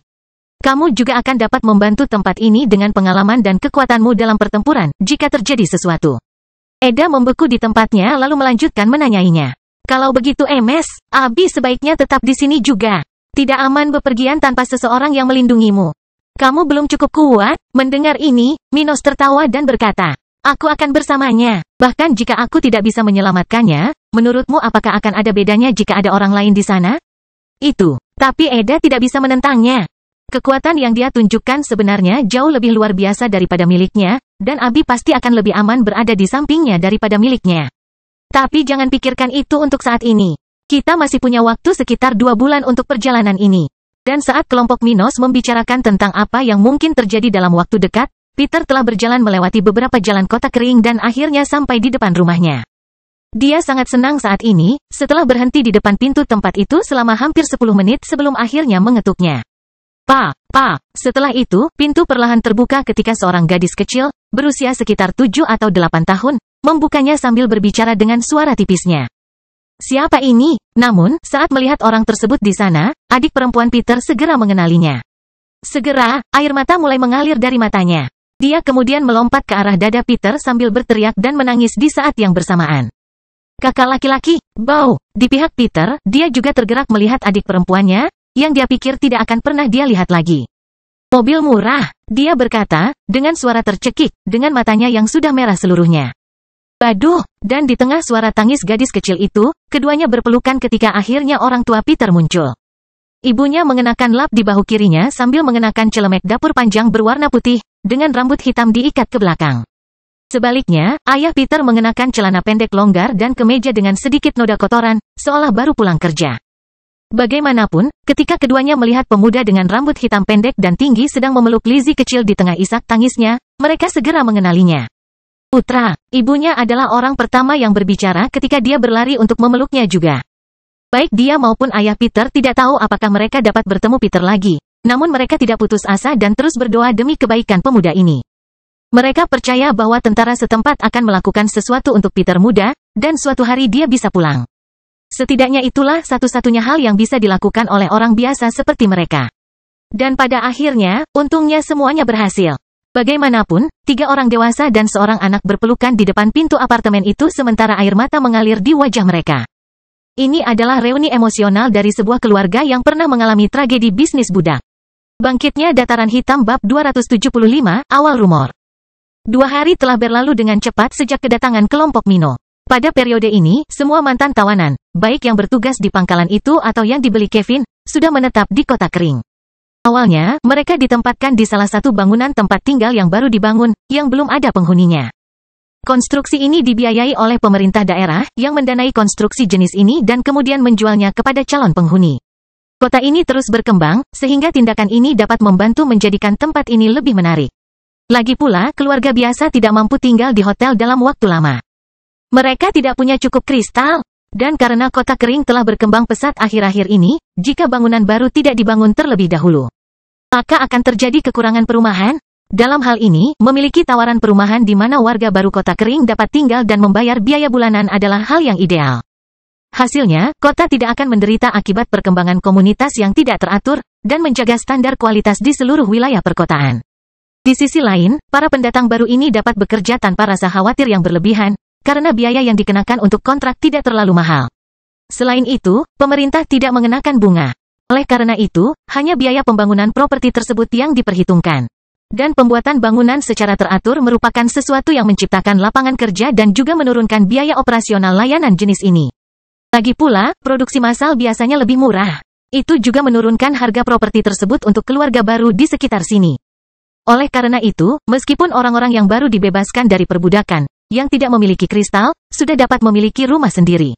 Speaker 1: Kamu juga akan dapat membantu tempat ini dengan pengalaman dan kekuatanmu dalam pertempuran, jika terjadi sesuatu. Eda membeku di tempatnya lalu melanjutkan menanyainya. Kalau begitu Abi sebaiknya tetap di sini juga. Tidak aman bepergian tanpa seseorang yang melindungimu. Kamu belum cukup kuat? Mendengar ini, Minos tertawa dan berkata, aku akan bersamanya. Bahkan jika aku tidak bisa menyelamatkannya, menurutmu apakah akan ada bedanya jika ada orang lain di sana? Itu. Tapi Eda tidak bisa menentangnya. Kekuatan yang dia tunjukkan sebenarnya jauh lebih luar biasa daripada miliknya, dan Abi pasti akan lebih aman berada di sampingnya daripada miliknya. Tapi jangan pikirkan itu untuk saat ini. Kita masih punya waktu sekitar 2 bulan untuk perjalanan ini. Dan saat kelompok Minos membicarakan tentang apa yang mungkin terjadi dalam waktu dekat, Peter telah berjalan melewati beberapa jalan kota kering dan akhirnya sampai di depan rumahnya. Dia sangat senang saat ini, setelah berhenti di depan pintu tempat itu selama hampir 10 menit sebelum akhirnya mengetuknya. Pa. Setelah itu, pintu perlahan terbuka ketika seorang gadis kecil, berusia sekitar 7 atau 8 tahun, membukanya sambil berbicara dengan suara tipisnya. Siapa ini? Namun, saat melihat orang tersebut di sana, adik perempuan Peter segera mengenalinya. Segera, air mata mulai mengalir dari matanya. Dia kemudian melompat ke arah dada Peter sambil berteriak dan menangis di saat yang bersamaan. Kakak laki-laki, Bow. Di pihak Peter, dia juga tergerak melihat adik perempuannya, yang dia pikir tidak akan pernah dia lihat lagi. Mobil murah, dia berkata, dengan suara tercekik, dengan matanya yang sudah merah seluruhnya. Baduh, dan di tengah suara tangis gadis kecil itu, keduanya berpelukan ketika akhirnya orang tua Peter muncul. Ibunya mengenakan lap di bahu kirinya sambil mengenakan celemek dapur panjang berwarna putih, dengan rambut hitam diikat ke belakang. Sebaliknya, ayah Peter mengenakan celana pendek longgar dan kemeja dengan sedikit noda kotoran, seolah baru pulang kerja. Bagaimanapun, ketika keduanya melihat pemuda dengan rambut hitam pendek dan tinggi sedang memeluk Lizzie kecil di tengah isak tangisnya, mereka segera mengenalinya. Putra, ibunya adalah orang pertama yang berbicara ketika dia berlari untuk memeluknya juga. Baik dia maupun ayah Peter tidak tahu apakah mereka dapat bertemu Peter lagi, namun mereka tidak putus asa dan terus berdoa demi kebaikan pemuda ini. Mereka percaya bahwa tentara setempat akan melakukan sesuatu untuk Peter muda, dan suatu hari dia bisa pulang. Setidaknya itulah satu-satunya hal yang bisa dilakukan oleh orang biasa seperti mereka. Dan pada akhirnya, untungnya semuanya berhasil. Bagaimanapun, 3 orang dewasa dan seorang anak berpelukan di depan pintu apartemen itu sementara air mata mengalir di wajah mereka. Ini adalah reuni emosional dari sebuah keluarga yang pernah mengalami tragedi bisnis budak. Bangkitnya Dataran Hitam bab 275, awal rumor. 2 hari telah berlalu dengan cepat sejak kedatangan kelompok Mino. Pada periode ini, semua mantan tawanan, baik yang bertugas di pangkalan itu atau yang dibeli Kevin, sudah menetap di kota kering. Awalnya, mereka ditempatkan di salah satu bangunan tempat tinggal yang baru dibangun, yang belum ada penghuninya. Konstruksi ini dibiayai oleh pemerintah daerah, yang mendanai konstruksi jenis ini dan kemudian menjualnya kepada calon penghuni. Kota ini terus berkembang, sehingga tindakan ini dapat membantu menjadikan tempat ini lebih menarik. Lagi pula, keluarga biasa tidak mampu tinggal di hotel dalam waktu lama. Mereka tidak punya cukup kristal, dan karena kota kering telah berkembang pesat akhir-akhir ini, jika bangunan baru tidak dibangun terlebih dahulu, maka akan terjadi kekurangan perumahan. Dalam hal ini, memiliki tawaran perumahan di mana warga baru kota kering dapat tinggal dan membayar biaya bulanan adalah hal yang ideal. Hasilnya, kota tidak akan menderita akibat perkembangan komunitas yang tidak teratur, dan menjaga standar kualitas di seluruh wilayah perkotaan. Di sisi lain, para pendatang baru ini dapat bekerja tanpa rasa khawatir yang berlebihan, karena biaya yang dikenakan untuk kontrak tidak terlalu mahal. Selain itu, pemerintah tidak mengenakan bunga. Oleh karena itu, hanya biaya pembangunan properti tersebut yang diperhitungkan. Dan pembuatan bangunan secara teratur merupakan sesuatu yang menciptakan lapangan kerja dan juga menurunkan biaya operasional layanan jenis ini. Lagi pula, produksi massal biasanya lebih murah. Itu juga menurunkan harga properti tersebut untuk keluarga baru di sekitar sini. Oleh karena itu, meskipun orang-orang yang baru dibebaskan dari perbudakan, yang tidak memiliki kristal, sudah dapat memiliki rumah sendiri.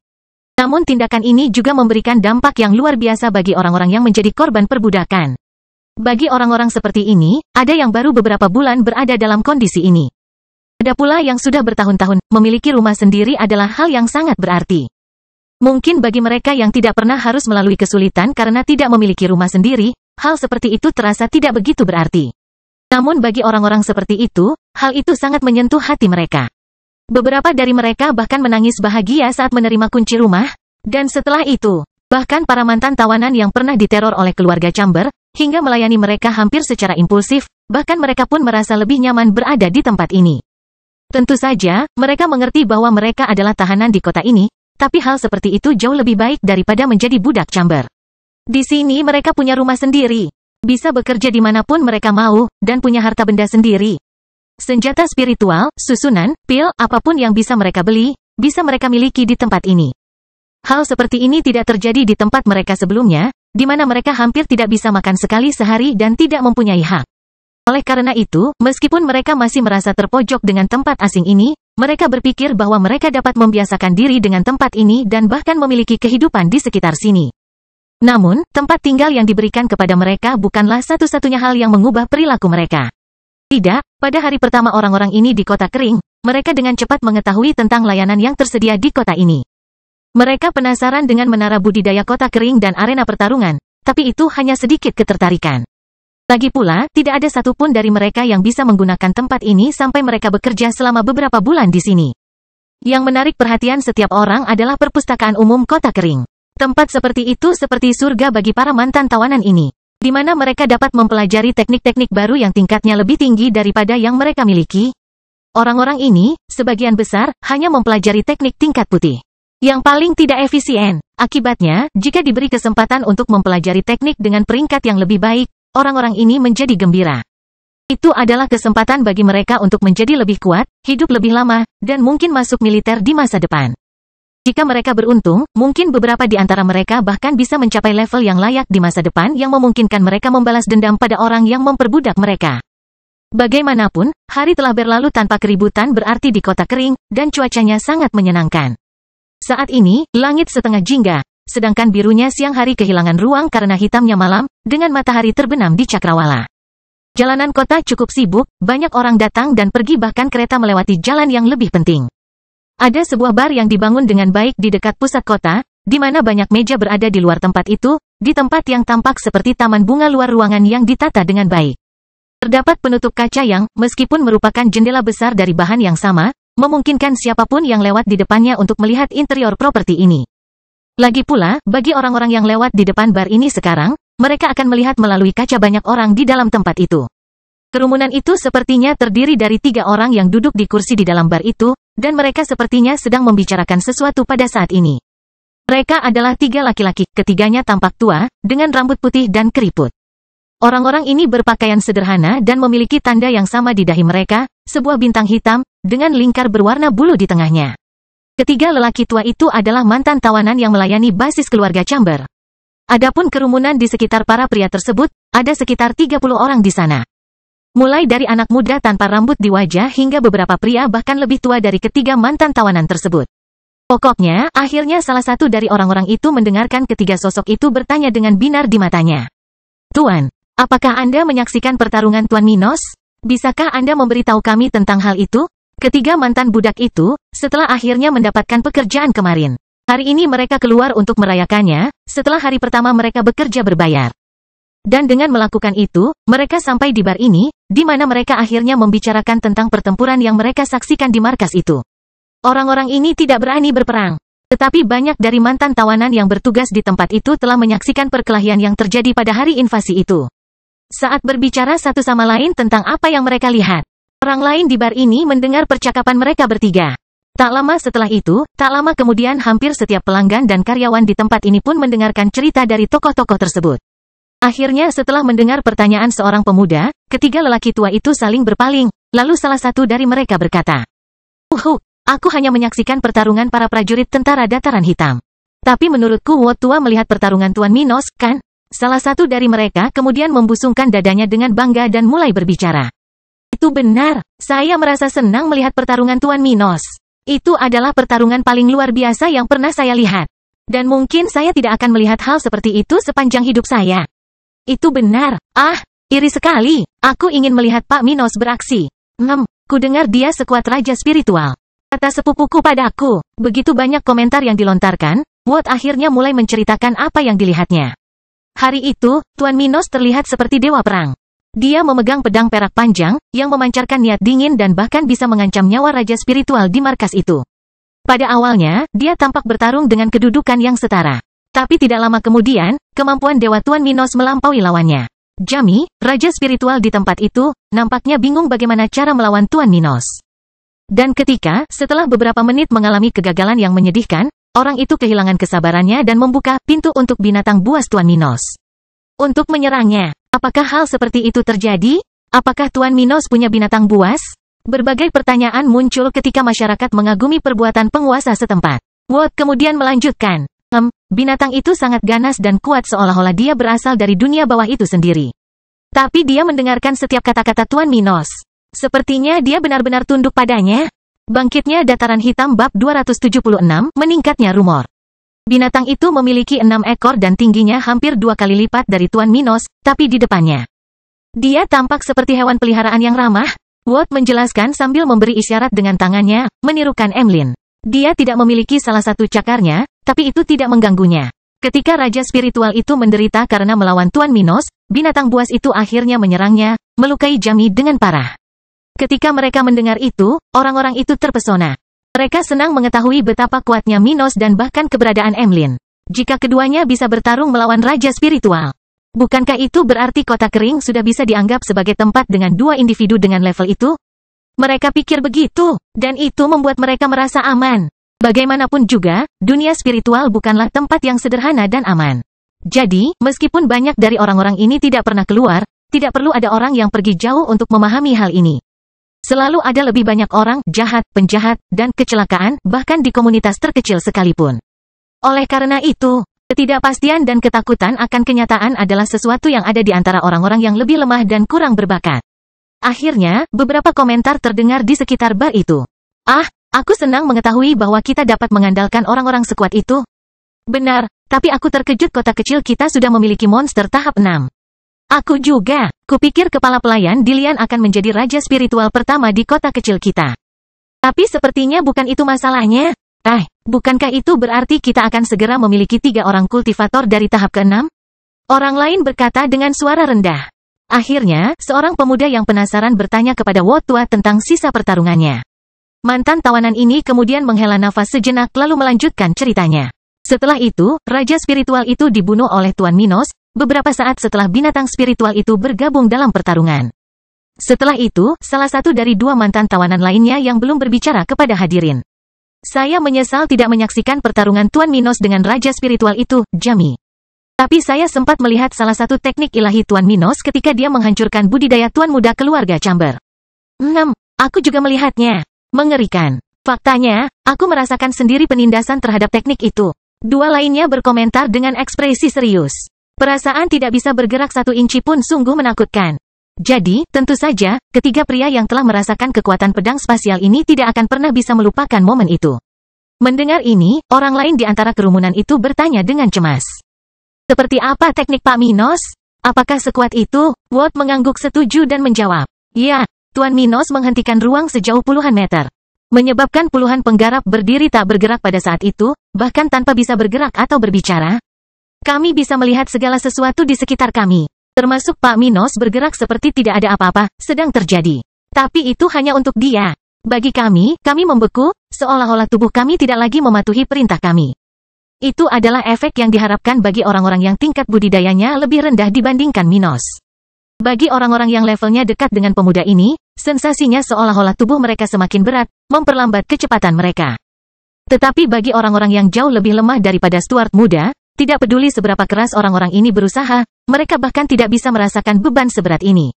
Speaker 1: Namun tindakan ini juga memberikan dampak yang luar biasa bagi orang-orang yang menjadi korban perbudakan. Bagi orang-orang seperti ini, ada yang baru beberapa bulan berada dalam kondisi ini. Ada pula yang sudah bertahun-tahun, memiliki rumah sendiri adalah hal yang sangat berarti. Mungkin bagi mereka yang tidak pernah harus melalui kesulitan karena tidak memiliki rumah sendiri, hal seperti itu terasa tidak begitu berarti. Namun bagi orang-orang seperti itu, hal itu sangat menyentuh hati mereka. Beberapa dari mereka bahkan menangis bahagia saat menerima kunci rumah, dan setelah itu, bahkan para mantan tawanan yang pernah diteror oleh keluarga Chamber, hingga melayani mereka hampir secara impulsif, bahkan mereka pun merasa lebih nyaman berada di tempat ini. Tentu saja, mereka mengerti bahwa mereka adalah tahanan di kota ini, tapi hal seperti itu jauh lebih baik daripada menjadi budak Chamber. Di sini mereka punya rumah sendiri, bisa bekerja dimanapun mereka mau, dan punya harta benda sendiri. Senjata spiritual, susunan, pil, apapun yang bisa mereka beli, bisa mereka miliki di tempat ini. Hal seperti ini tidak terjadi di tempat mereka sebelumnya, di mana mereka hampir tidak bisa makan sekali sehari dan tidak mempunyai hak. Oleh karena itu, meskipun mereka masih merasa terpojok dengan tempat asing ini, mereka berpikir bahwa mereka dapat membiasakan diri dengan tempat ini dan bahkan memiliki kehidupan di sekitar sini. Namun, tempat tinggal yang diberikan kepada mereka bukanlah satu-satunya hal yang mengubah perilaku mereka. Tidak, pada hari pertama orang-orang ini di kota kering, mereka dengan cepat mengetahui tentang layanan yang tersedia di kota ini. Mereka penasaran dengan menara budidaya kota kering dan arena pertarungan, tapi itu hanya sedikit ketertarikan. Lagi pula, tidak ada satupun dari mereka yang bisa menggunakan tempat ini sampai mereka bekerja selama beberapa bulan di sini. Yang menarik perhatian setiap orang adalah perpustakaan umum kota kering. Tempat seperti itu seperti surga bagi para mantan tawanan ini, di mana mereka dapat mempelajari teknik-teknik baru yang tingkatnya lebih tinggi daripada yang mereka miliki. Orang-orang ini, sebagian besar, hanya mempelajari teknik tingkat putih, yang paling tidak efisien. Akibatnya, jika diberi kesempatan untuk mempelajari teknik dengan peringkat yang lebih baik, orang-orang ini menjadi gembira. Itu adalah kesempatan bagi mereka untuk menjadi lebih kuat, hidup lebih lama, dan mungkin masuk militer di masa depan. Jika mereka beruntung, mungkin beberapa di antara mereka bahkan bisa mencapai level yang layak di masa depan yang memungkinkan mereka membalas dendam pada orang yang memperbudak mereka. Bagaimanapun, hari telah berlalu tanpa keributan berarti di kota kering, dan cuacanya sangat menyenangkan. Saat ini, langit setengah jingga, sedangkan birunya siang hari kehilangan ruang karena hitamnya malam, dengan matahari terbenam di cakrawala. Jalanan kota cukup sibuk, banyak orang datang dan pergi bahkan kereta melewati jalan yang lebih penting. Ada sebuah bar yang dibangun dengan baik di dekat pusat kota, di mana banyak meja berada di luar tempat itu, di tempat yang tampak seperti taman bunga luar ruangan yang ditata dengan baik. Terdapat penutup kaca yang, meskipun merupakan jendela besar dari bahan yang sama, memungkinkan siapapun yang lewat di depannya untuk melihat interior properti ini. Lagi pula, bagi orang-orang yang lewat di depan bar ini sekarang, mereka akan melihat melalui kaca banyak orang di dalam tempat itu. Kerumunan itu sepertinya terdiri dari 3 orang yang duduk di kursi di dalam bar itu, dan mereka sepertinya sedang membicarakan sesuatu pada saat ini. Mereka adalah 3 laki-laki, ketiganya tampak tua, dengan rambut putih dan keriput. Orang-orang ini berpakaian sederhana dan memiliki tanda yang sama di dahi mereka, sebuah bintang hitam, dengan lingkar berwarna bulu di tengahnya. Ketiga lelaki tua itu adalah mantan tawanan yang melayani basis keluarga Chamber. Adapun kerumunan di sekitar para pria tersebut, ada sekitar 30 orang di sana. Mulai dari anak muda tanpa rambut di wajah hingga beberapa pria bahkan lebih tua dari ketiga mantan tawanan tersebut. Pokoknya, akhirnya salah satu dari orang-orang itu mendengarkan ketiga sosok itu bertanya dengan binar di matanya. Tuan, apakah Anda menyaksikan pertarungan Tuan Minos? Bisakah Anda memberitahu kami tentang hal itu? Ketiga mantan budak itu, setelah akhirnya mendapatkan pekerjaan kemarin. Hari ini mereka keluar untuk merayakannya, setelah hari pertama mereka bekerja berbayar. Dan dengan melakukan itu, mereka sampai di bar ini, di mana mereka akhirnya membicarakan tentang pertempuran yang mereka saksikan di markas itu. Orang-orang ini tidak berani berperang. Tetapi banyak dari mantan tawanan yang bertugas di tempat itu telah menyaksikan perkelahian yang terjadi pada hari invasi itu. Saat berbicara satu sama lain tentang apa yang mereka lihat, orang lain di bar ini mendengar percakapan mereka bertiga. Tak lama setelah itu, tak lama kemudian hampir setiap pelanggan dan karyawan di tempat ini pun mendengarkan cerita dari tokoh-tokoh tersebut. Akhirnya setelah mendengar pertanyaan seorang pemuda, ketiga lelaki tua itu saling berpaling, lalu salah satu dari mereka berkata, aku hanya menyaksikan pertarungan para prajurit tentara dataran hitam. Tapi menurutku Wo tua melihat pertarungan Tuan Minos, kan? Salah satu dari mereka kemudian membusungkan dadanya dengan bangga dan mulai berbicara. Itu benar, saya merasa senang melihat pertarungan Tuan Minos. Itu adalah pertarungan paling luar biasa yang pernah saya lihat. Dan mungkin saya tidak akan melihat hal seperti itu sepanjang hidup saya. Itu benar. Iri sekali. Aku ingin melihat Pak Minos beraksi. Ku dengar dia sekuat raja spiritual. Kata sepupuku padaku. Begitu banyak komentar yang dilontarkan, Watt akhirnya mulai menceritakan apa yang dilihatnya. Hari itu, Tuan Minos terlihat seperti dewa perang. Dia memegang pedang perak panjang, yang memancarkan niat dingin dan bahkan bisa mengancam nyawa raja spiritual di markas itu. Pada awalnya, dia tampak bertarung dengan kedudukan yang setara. Tapi tidak lama kemudian, kemampuan Dewa Tuan Minos melampaui lawannya. Jami, raja spiritual di tempat itu, nampaknya bingung bagaimana cara melawan Tuan Minos. Dan setelah beberapa menit mengalami kegagalan yang menyedihkan, orang itu kehilangan kesabarannya dan membuka pintu untuk binatang buas Tuan Minos. Untuk menyerangnya, apakah hal seperti itu terjadi? Apakah Tuan Minos punya binatang buas? Berbagai pertanyaan muncul ketika masyarakat mengagumi perbuatan penguasa setempat. Watt kemudian melanjutkan. Binatang itu sangat ganas dan kuat seolah-olah dia berasal dari dunia bawah itu sendiri. Tapi dia mendengarkan setiap kata-kata Tuan Minos. Sepertinya dia benar-benar tunduk padanya. Bangkitnya dataran hitam bab 276, meningkatnya rumor. Binatang itu memiliki 6 ekor dan tingginya hampir 2 kali lipat dari Tuan Minos, tapi di depannya dia tampak seperti hewan peliharaan yang ramah. Watt menjelaskan sambil memberi isyarat dengan tangannya, menirukan Emlyn. Dia tidak memiliki salah satu cakarnya, tapi itu tidak mengganggunya. Ketika Raja Spiritual itu menderita karena melawan Tuan Minos, binatang buas itu akhirnya menyerangnya, melukai Jamie dengan parah. Ketika mereka mendengar itu, orang-orang itu terpesona. Mereka senang mengetahui betapa kuatnya Minos dan bahkan keberadaan Emlyn. Jika keduanya bisa bertarung melawan Raja Spiritual, bukankah itu berarti kota kering sudah bisa dianggap sebagai tempat dengan 2 individu dengan level itu? Mereka pikir begitu, dan itu membuat mereka merasa aman. Bagaimanapun juga, dunia spiritual bukanlah tempat yang sederhana dan aman. Jadi, meskipun banyak dari orang-orang ini tidak pernah keluar, tidak perlu ada orang yang pergi jauh untuk memahami hal ini. Selalu ada lebih banyak orang, jahat, penjahat, dan kecelakaan, bahkan di komunitas terkecil sekalipun. Oleh karena itu, ketidakpastian dan ketakutan akan kenyataan adalah sesuatu yang ada di antara orang-orang yang lebih lemah dan kurang berbakat. Akhirnya, beberapa komentar terdengar di sekitar bar itu. Ah, aku senang mengetahui bahwa kita dapat mengandalkan orang-orang sekuat itu. Benar, tapi aku terkejut kota kecil kita sudah memiliki monster tahap 6. Aku juga. Kupikir kepala pelayan Dilian akan menjadi raja spiritual pertama di kota kecil kita. Tapi sepertinya bukan itu masalahnya. Bukankah itu berarti kita akan segera memiliki 3 orang kultivator dari tahap ke-6? Orang lain berkata dengan suara rendah. Akhirnya, seorang pemuda yang penasaran bertanya kepada Wotua tentang sisa pertarungannya. Mantan tawanan ini kemudian menghela nafas sejenak lalu melanjutkan ceritanya. Setelah itu, Raja Spiritual itu dibunuh oleh Tuan Minos, beberapa saat setelah binatang spiritual itu bergabung dalam pertarungan. Setelah itu, salah satu dari 2 mantan tawanan lainnya yang belum berbicara kepada hadirin. Saya menyesal tidak menyaksikan pertarungan Tuan Minos dengan Raja Spiritual itu, Jamie. Tapi saya sempat melihat salah satu teknik ilahi Tuan Minos ketika dia menghancurkan budidaya Tuan Muda keluarga Chamber. Aku juga melihatnya. Mengerikan. Faktanya, aku merasakan sendiri penindasan terhadap teknik itu. 2 lainnya berkomentar dengan ekspresi serius. Perasaan tidak bisa bergerak 1 inci pun sungguh menakutkan. Jadi, tentu saja, ketiga pria yang telah merasakan kekuatan pedang spasial ini tidak akan pernah bisa melupakan momen itu. Mendengar ini, orang lain di antara kerumunan itu bertanya dengan cemas. Seperti apa teknik Pak Minos? Apakah sekuat itu? Watt mengangguk setuju dan menjawab. Ya, Tuan Minos menghentikan ruang sejauh puluhan meter. Menyebabkan puluhan penggarap berdiri tak bergerak pada saat itu, bahkan tanpa bisa bergerak atau berbicara. Kami bisa melihat segala sesuatu di sekitar kami. Termasuk Pak Minos bergerak seperti tidak ada apa-apa sedang terjadi. Tapi itu hanya untuk dia. Bagi kami membeku, seolah-olah tubuh kami tidak lagi mematuhi perintah kami. Itu adalah efek yang diharapkan bagi orang-orang yang tingkat budidayanya lebih rendah dibandingkan Minos. Bagi orang-orang yang levelnya dekat dengan pemuda ini, sensasinya seolah-olah tubuh mereka semakin berat, memperlambat kecepatan mereka. Tetapi bagi orang-orang yang jauh lebih lemah daripada Stuart muda, tidak peduli seberapa keras orang-orang ini berusaha, mereka bahkan tidak bisa merasakan beban seberat ini.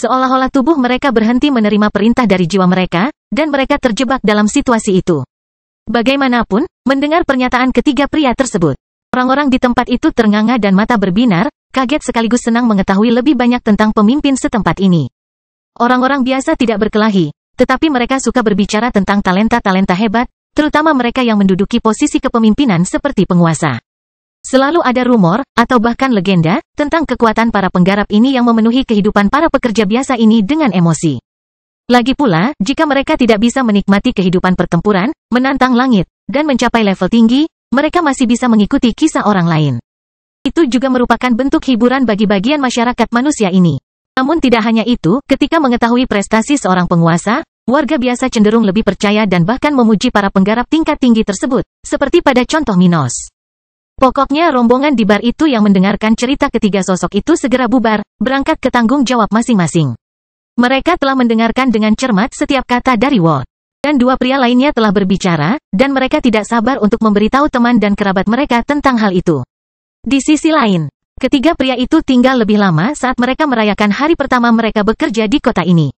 Speaker 1: Seolah-olah tubuh mereka berhenti menerima perintah dari jiwa mereka, dan mereka terjebak dalam situasi itu. Bagaimanapun, mendengar pernyataan ketiga pria tersebut, orang-orang di tempat itu ternganga dan mata berbinar, kaget sekaligus senang mengetahui lebih banyak tentang pemimpin setempat ini. Orang-orang biasa tidak berkelahi, tetapi mereka suka berbicara tentang talenta-talenta hebat, terutama mereka yang menduduki posisi kepemimpinan seperti penguasa. Selalu ada rumor, atau bahkan legenda, tentang kekuatan para penggarap ini yang memenuhi kehidupan para pekerja biasa ini dengan emosi. Lagi pula, jika mereka tidak bisa menikmati kehidupan pertempuran, menantang langit, dan mencapai level tinggi, mereka masih bisa mengikuti kisah orang lain. Itu juga merupakan bentuk hiburan bagi bagian masyarakat manusia ini. Namun tidak hanya itu, ketika mengetahui prestasi seorang penguasa, warga biasa cenderung lebih percaya dan bahkan memuji para penggarap tingkat tinggi tersebut, seperti pada contoh Minos. Pokoknya rombongan di bar itu yang mendengarkan cerita ketiga sosok itu segera bubar, berangkat ke tanggung jawab masing-masing. Mereka telah mendengarkan dengan cermat setiap kata dari Watt. Dan 2 pria lainnya telah berbicara, dan mereka tidak sabar untuk memberitahu teman dan kerabat mereka tentang hal itu. Di sisi lain, ketiga pria itu tinggal lebih lama saat mereka merayakan hari pertama mereka bekerja di kota ini.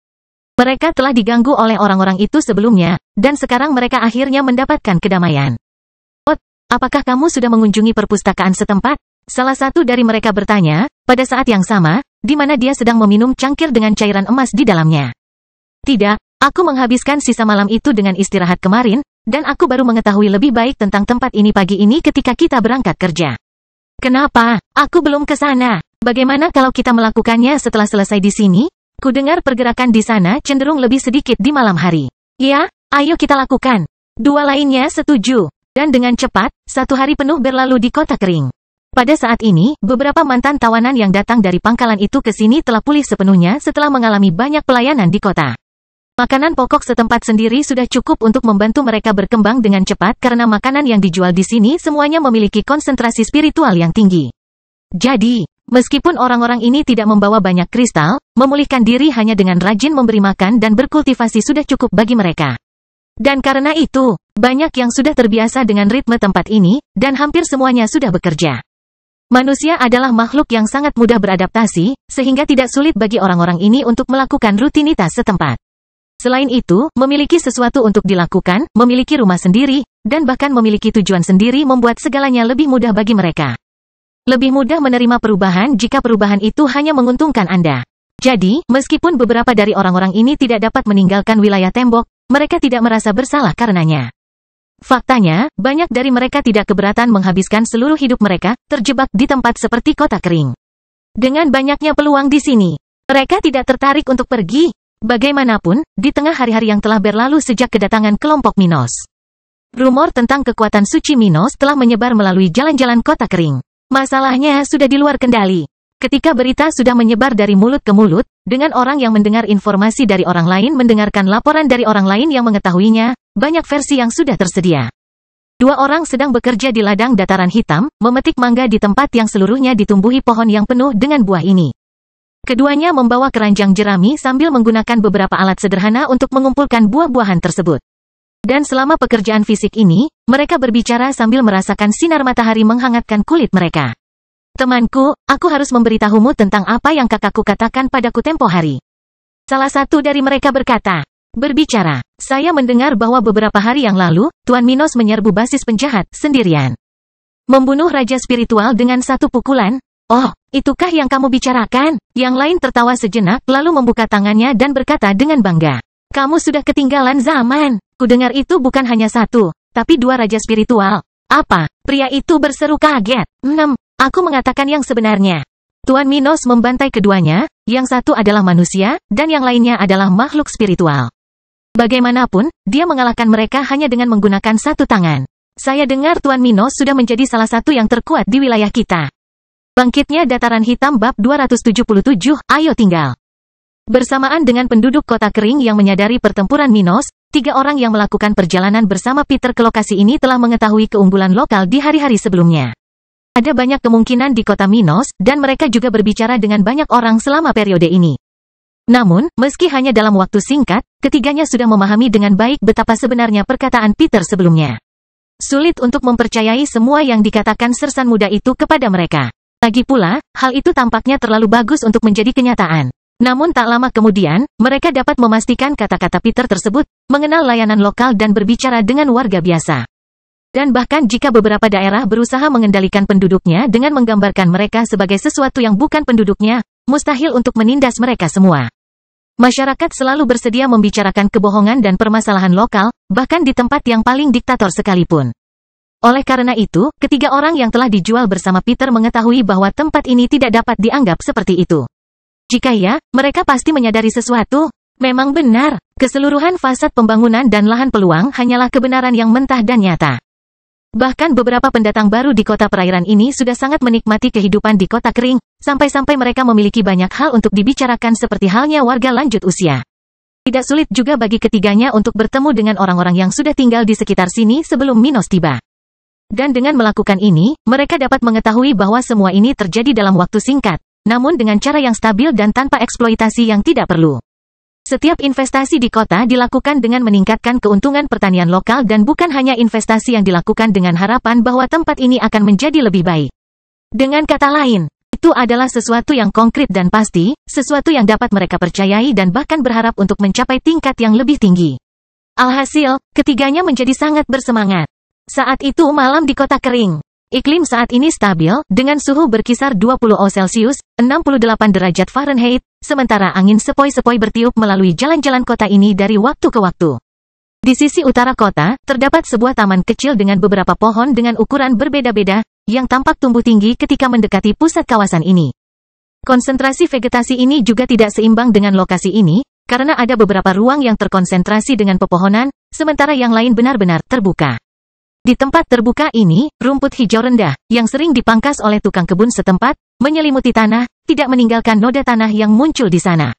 Speaker 1: Mereka telah diganggu oleh orang-orang itu sebelumnya, dan sekarang mereka akhirnya mendapatkan kedamaian. Watt, apakah kamu sudah mengunjungi perpustakaan setempat? Salah satu dari mereka bertanya, pada saat yang sama, di mana dia sedang meminum cangkir dengan cairan emas di dalamnya. Tidak, aku menghabiskan sisa malam itu dengan istirahat kemarin, dan aku baru mengetahui lebih baik tentang tempat ini pagi ini ketika kita berangkat kerja. Kenapa? Aku belum ke sana. Bagaimana kalau kita melakukannya setelah selesai di sini? Kudengar pergerakan di sana cenderung lebih sedikit di malam hari. Ya, ayo kita lakukan. Dua lainnya setuju. Dan dengan cepat, 1 hari penuh berlalu di kota kering. Pada saat ini, beberapa mantan tawanan yang datang dari pangkalan itu ke sini telah pulih sepenuhnya setelah mengalami banyak pelayanan di kota. Makanan pokok setempat sendiri sudah cukup untuk membantu mereka berkembang dengan cepat karena makanan yang dijual di sini semuanya memiliki konsentrasi spiritual yang tinggi. Jadi, meskipun orang-orang ini tidak membawa banyak kristal, memulihkan diri hanya dengan rajin memberi makan dan berkultivasi sudah cukup bagi mereka. Dan karena itu, banyak yang sudah terbiasa dengan ritme tempat ini, dan hampir semuanya sudah bekerja. Manusia adalah makhluk yang sangat mudah beradaptasi, sehingga tidak sulit bagi orang-orang ini untuk melakukan rutinitas setempat. Selain itu, memiliki sesuatu untuk dilakukan, memiliki rumah sendiri, dan bahkan memiliki tujuan sendiri membuat segalanya lebih mudah bagi mereka. Lebih mudah menerima perubahan jika perubahan itu hanya menguntungkan Anda. Jadi, meskipun beberapa dari orang-orang ini tidak dapat meninggalkan wilayah tembok, mereka tidak merasa bersalah karenanya. Faktanya, banyak dari mereka tidak keberatan menghabiskan seluruh hidup mereka terjebak di tempat seperti kota kering. Dengan banyaknya peluang di sini, mereka tidak tertarik untuk pergi. Bagaimanapun, di tengah hari-hari yang telah berlalu sejak kedatangan kelompok Minos, rumor tentang kekuatan suci Minos telah menyebar melalui jalan-jalan kota kering. Masalahnya sudah di luar kendali. Ketika berita sudah menyebar dari mulut ke mulut, dengan orang yang mendengar informasi dari orang lain mendengarkan laporan dari orang lain yang mengetahuinya, banyak versi yang sudah tersedia. 2 orang sedang bekerja di ladang dataran hitam, memetik mangga di tempat yang seluruhnya ditumbuhi pohon yang penuh dengan buah ini. Keduanya membawa keranjang jerami sambil menggunakan beberapa alat sederhana untuk mengumpulkan buah-buahan tersebut. Dan selama pekerjaan fisik ini, mereka berbicara sambil merasakan sinar matahari menghangatkan kulit mereka. Temanku, aku harus memberitahumu tentang apa yang kakakku katakan padaku tempo hari. Salah satu dari mereka berkata, berbicara, saya mendengar bahwa beberapa hari yang lalu, Tuan Minos menyerbu basis penjahat sendirian. Membunuh raja spiritual dengan 1 pukulan. Oh, itukah yang kamu bicarakan? Yang lain tertawa sejenak lalu membuka tangannya dan berkata dengan bangga. Kamu sudah ketinggalan zaman. Kudengar itu bukan hanya 1, tapi 2 raja spiritual. Apa? Pria itu berseru kaget. Aku mengatakan yang sebenarnya. Tuan Minos membantai keduanya, yang satu adalah manusia, dan yang lainnya adalah makhluk spiritual. Bagaimanapun, dia mengalahkan mereka hanya dengan menggunakan 1 tangan. Saya dengar Tuan Minos sudah menjadi salah satu yang terkuat di wilayah kita. Bangkitnya Dataran Hitam bab 277, ayo tinggal. Bersamaan dengan penduduk kota kering yang menyadari pertempuran Minos, 3 orang yang melakukan perjalanan bersama Peter ke lokasi ini telah mengetahui keunggulan lokal di hari-hari sebelumnya. Ada banyak kemungkinan di kota Minos, dan mereka juga berbicara dengan banyak orang selama periode ini. Namun, meski hanya dalam waktu singkat, ketiganya sudah memahami dengan baik betapa sebenarnya perkataan Peter sebelumnya. Sulit untuk mempercayai semua yang dikatakan sersan muda itu kepada mereka. Lagi pula, hal itu tampaknya terlalu bagus untuk menjadi kenyataan. Namun tak lama kemudian, mereka dapat memastikan kata-kata Peter tersebut, mengenal layanan lokal dan berbicara dengan warga biasa. Dan bahkan jika beberapa daerah berusaha mengendalikan penduduknya dengan menggambarkan mereka sebagai sesuatu yang bukan penduduknya, mustahil untuk menindas mereka semua. Masyarakat selalu bersedia membicarakan kebohongan dan permasalahan lokal, bahkan di tempat yang paling diktator sekalipun. Oleh karena itu, 3 orang yang telah dijual bersama Peter mengetahui bahwa tempat ini tidak dapat dianggap seperti itu. Jika ya, mereka pasti menyadari sesuatu. Memang benar, keseluruhan fasad pembangunan dan lahan peluang hanyalah kebenaran yang mentah dan nyata. Bahkan beberapa pendatang baru di kota perairan ini sudah sangat menikmati kehidupan di kota kering, sampai-sampai mereka memiliki banyak hal untuk dibicarakan seperti halnya warga lanjut usia. Tidak sulit juga bagi ketiganya untuk bertemu dengan orang-orang yang sudah tinggal di sekitar sini sebelum Minos tiba. Dan dengan melakukan ini, mereka dapat mengetahui bahwa semua ini terjadi dalam waktu singkat, namun dengan cara yang stabil dan tanpa eksploitasi yang tidak perlu. Setiap investasi di kota dilakukan dengan meningkatkan keuntungan pertanian lokal dan bukan hanya investasi yang dilakukan dengan harapan bahwa tempat ini akan menjadi lebih baik. Dengan kata lain, itu adalah sesuatu yang konkret dan pasti, sesuatu yang dapat mereka percayai dan bahkan berharap untuk mencapai tingkat yang lebih tinggi. Alhasil, ketiganya menjadi sangat bersemangat. Saat itu malam di kota kering. Iklim saat ini stabil, dengan suhu berkisar 20°C, 68 derajat Fahrenheit, sementara angin sepoi-sepoi bertiup melalui jalan-jalan kota ini dari waktu ke waktu. Di sisi utara kota, terdapat sebuah taman kecil dengan beberapa pohon dengan ukuran berbeda-beda, yang tampak tumbuh tinggi ketika mendekati pusat kawasan ini. Konsentrasi vegetasi ini juga tidak seimbang dengan lokasi ini, karena ada beberapa ruang yang terkonsentrasi dengan pepohonan, sementara yang lain benar-benar terbuka. Di tempat terbuka ini, rumput hijau rendah, yang sering dipangkas oleh tukang kebun setempat, menyelimuti tanah, tidak meninggalkan noda tanah yang muncul di sana.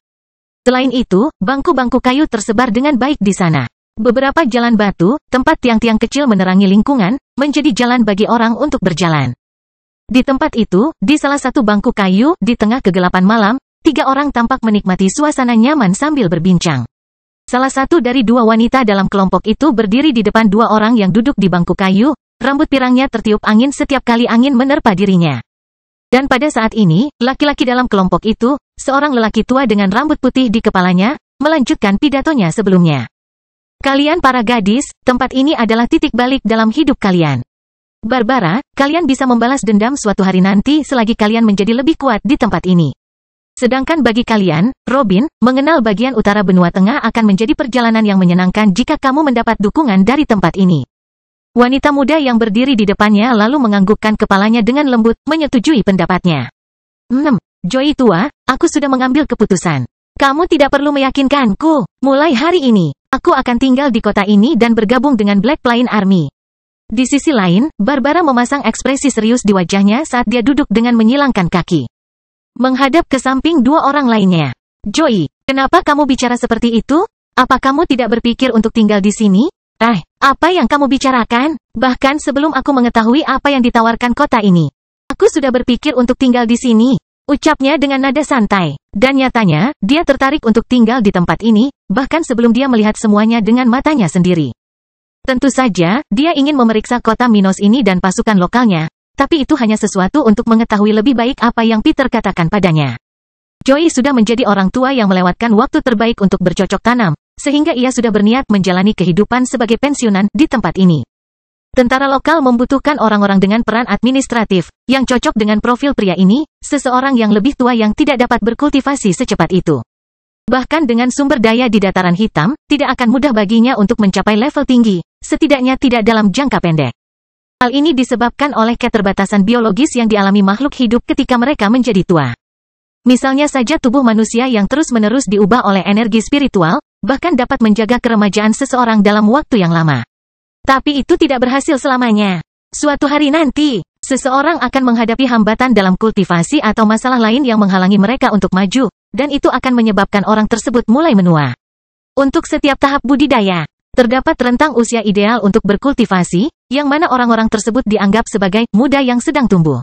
Speaker 1: Selain itu, bangku-bangku kayu tersebar dengan baik di sana. Beberapa jalan batu, tempat tiang-tiang kecil menerangi lingkungan, menjadi jalan bagi orang untuk berjalan. Di tempat itu, di salah satu bangku kayu, di tengah kegelapan malam, 3 orang tampak menikmati suasana nyaman sambil berbincang. Salah satu dari 2 wanita dalam kelompok itu berdiri di depan 2 orang yang duduk di bangku kayu, rambut pirangnya tertiup angin setiap kali angin menerpa dirinya. Dan pada saat ini, laki-laki dalam kelompok itu, seorang lelaki tua dengan rambut putih di kepalanya, melanjutkan pidatonya sebelumnya. Kalian para gadis, tempat ini adalah titik balik dalam hidup kalian. Barbara, kalian bisa membalas dendam suatu hari nanti selagi kalian menjadi lebih kuat di tempat ini. Sedangkan bagi kalian, Robin, mengenal bagian utara benua tengah akan menjadi perjalanan yang menyenangkan jika kamu mendapat dukungan dari tempat ini. Wanita muda yang berdiri di depannya lalu menganggukkan kepalanya dengan lembut, menyetujui pendapatnya. Joey tua, aku sudah mengambil keputusan. Kamu tidak perlu meyakinkanku. Mulai hari ini, aku akan tinggal di kota ini dan bergabung dengan Black Plain Army. Di sisi lain, Barbara memasang ekspresi serius di wajahnya saat dia duduk dengan menyilangkan kaki. Menghadap ke samping 2 orang lainnya. Joey, kenapa kamu bicara seperti itu? Apa kamu tidak berpikir untuk tinggal di sini? Apa yang kamu bicarakan? Bahkan sebelum aku mengetahui apa yang ditawarkan kota ini, aku sudah berpikir untuk tinggal di sini. Ucapnya dengan nada santai. Dan nyatanya, dia tertarik untuk tinggal di tempat ini, bahkan sebelum dia melihat semuanya dengan matanya sendiri. Tentu saja, dia ingin memeriksa kota Minos ini dan pasukan lokalnya. Tapi itu hanya sesuatu untuk mengetahui lebih baik apa yang Peter katakan padanya. Joey sudah menjadi orang tua yang melewatkan waktu terbaik untuk bercocok tanam, sehingga ia sudah berniat menjalani kehidupan sebagai pensiunan di tempat ini. Tentara lokal membutuhkan orang-orang dengan peran administratif, yang cocok dengan profil pria ini, seseorang yang lebih tua yang tidak dapat berkultivasi secepat itu. Bahkan dengan sumber daya di dataran hitam, tidak akan mudah baginya untuk mencapai level tinggi, setidaknya tidak dalam jangka pendek. Hal ini disebabkan oleh keterbatasan biologis yang dialami makhluk hidup ketika mereka menjadi tua. Misalnya saja tubuh manusia yang terus-menerus diubah oleh energi spiritual, bahkan dapat menjaga keremajaan seseorang dalam waktu yang lama. Tapi itu tidak berhasil selamanya. Suatu hari nanti, seseorang akan menghadapi hambatan dalam kultivasi atau masalah lain yang menghalangi mereka untuk maju, dan itu akan menyebabkan orang tersebut mulai menua. Untuk setiap tahap budidaya, terdapat rentang usia ideal untuk berkultivasi, yang mana orang-orang tersebut dianggap sebagai muda yang sedang tumbuh.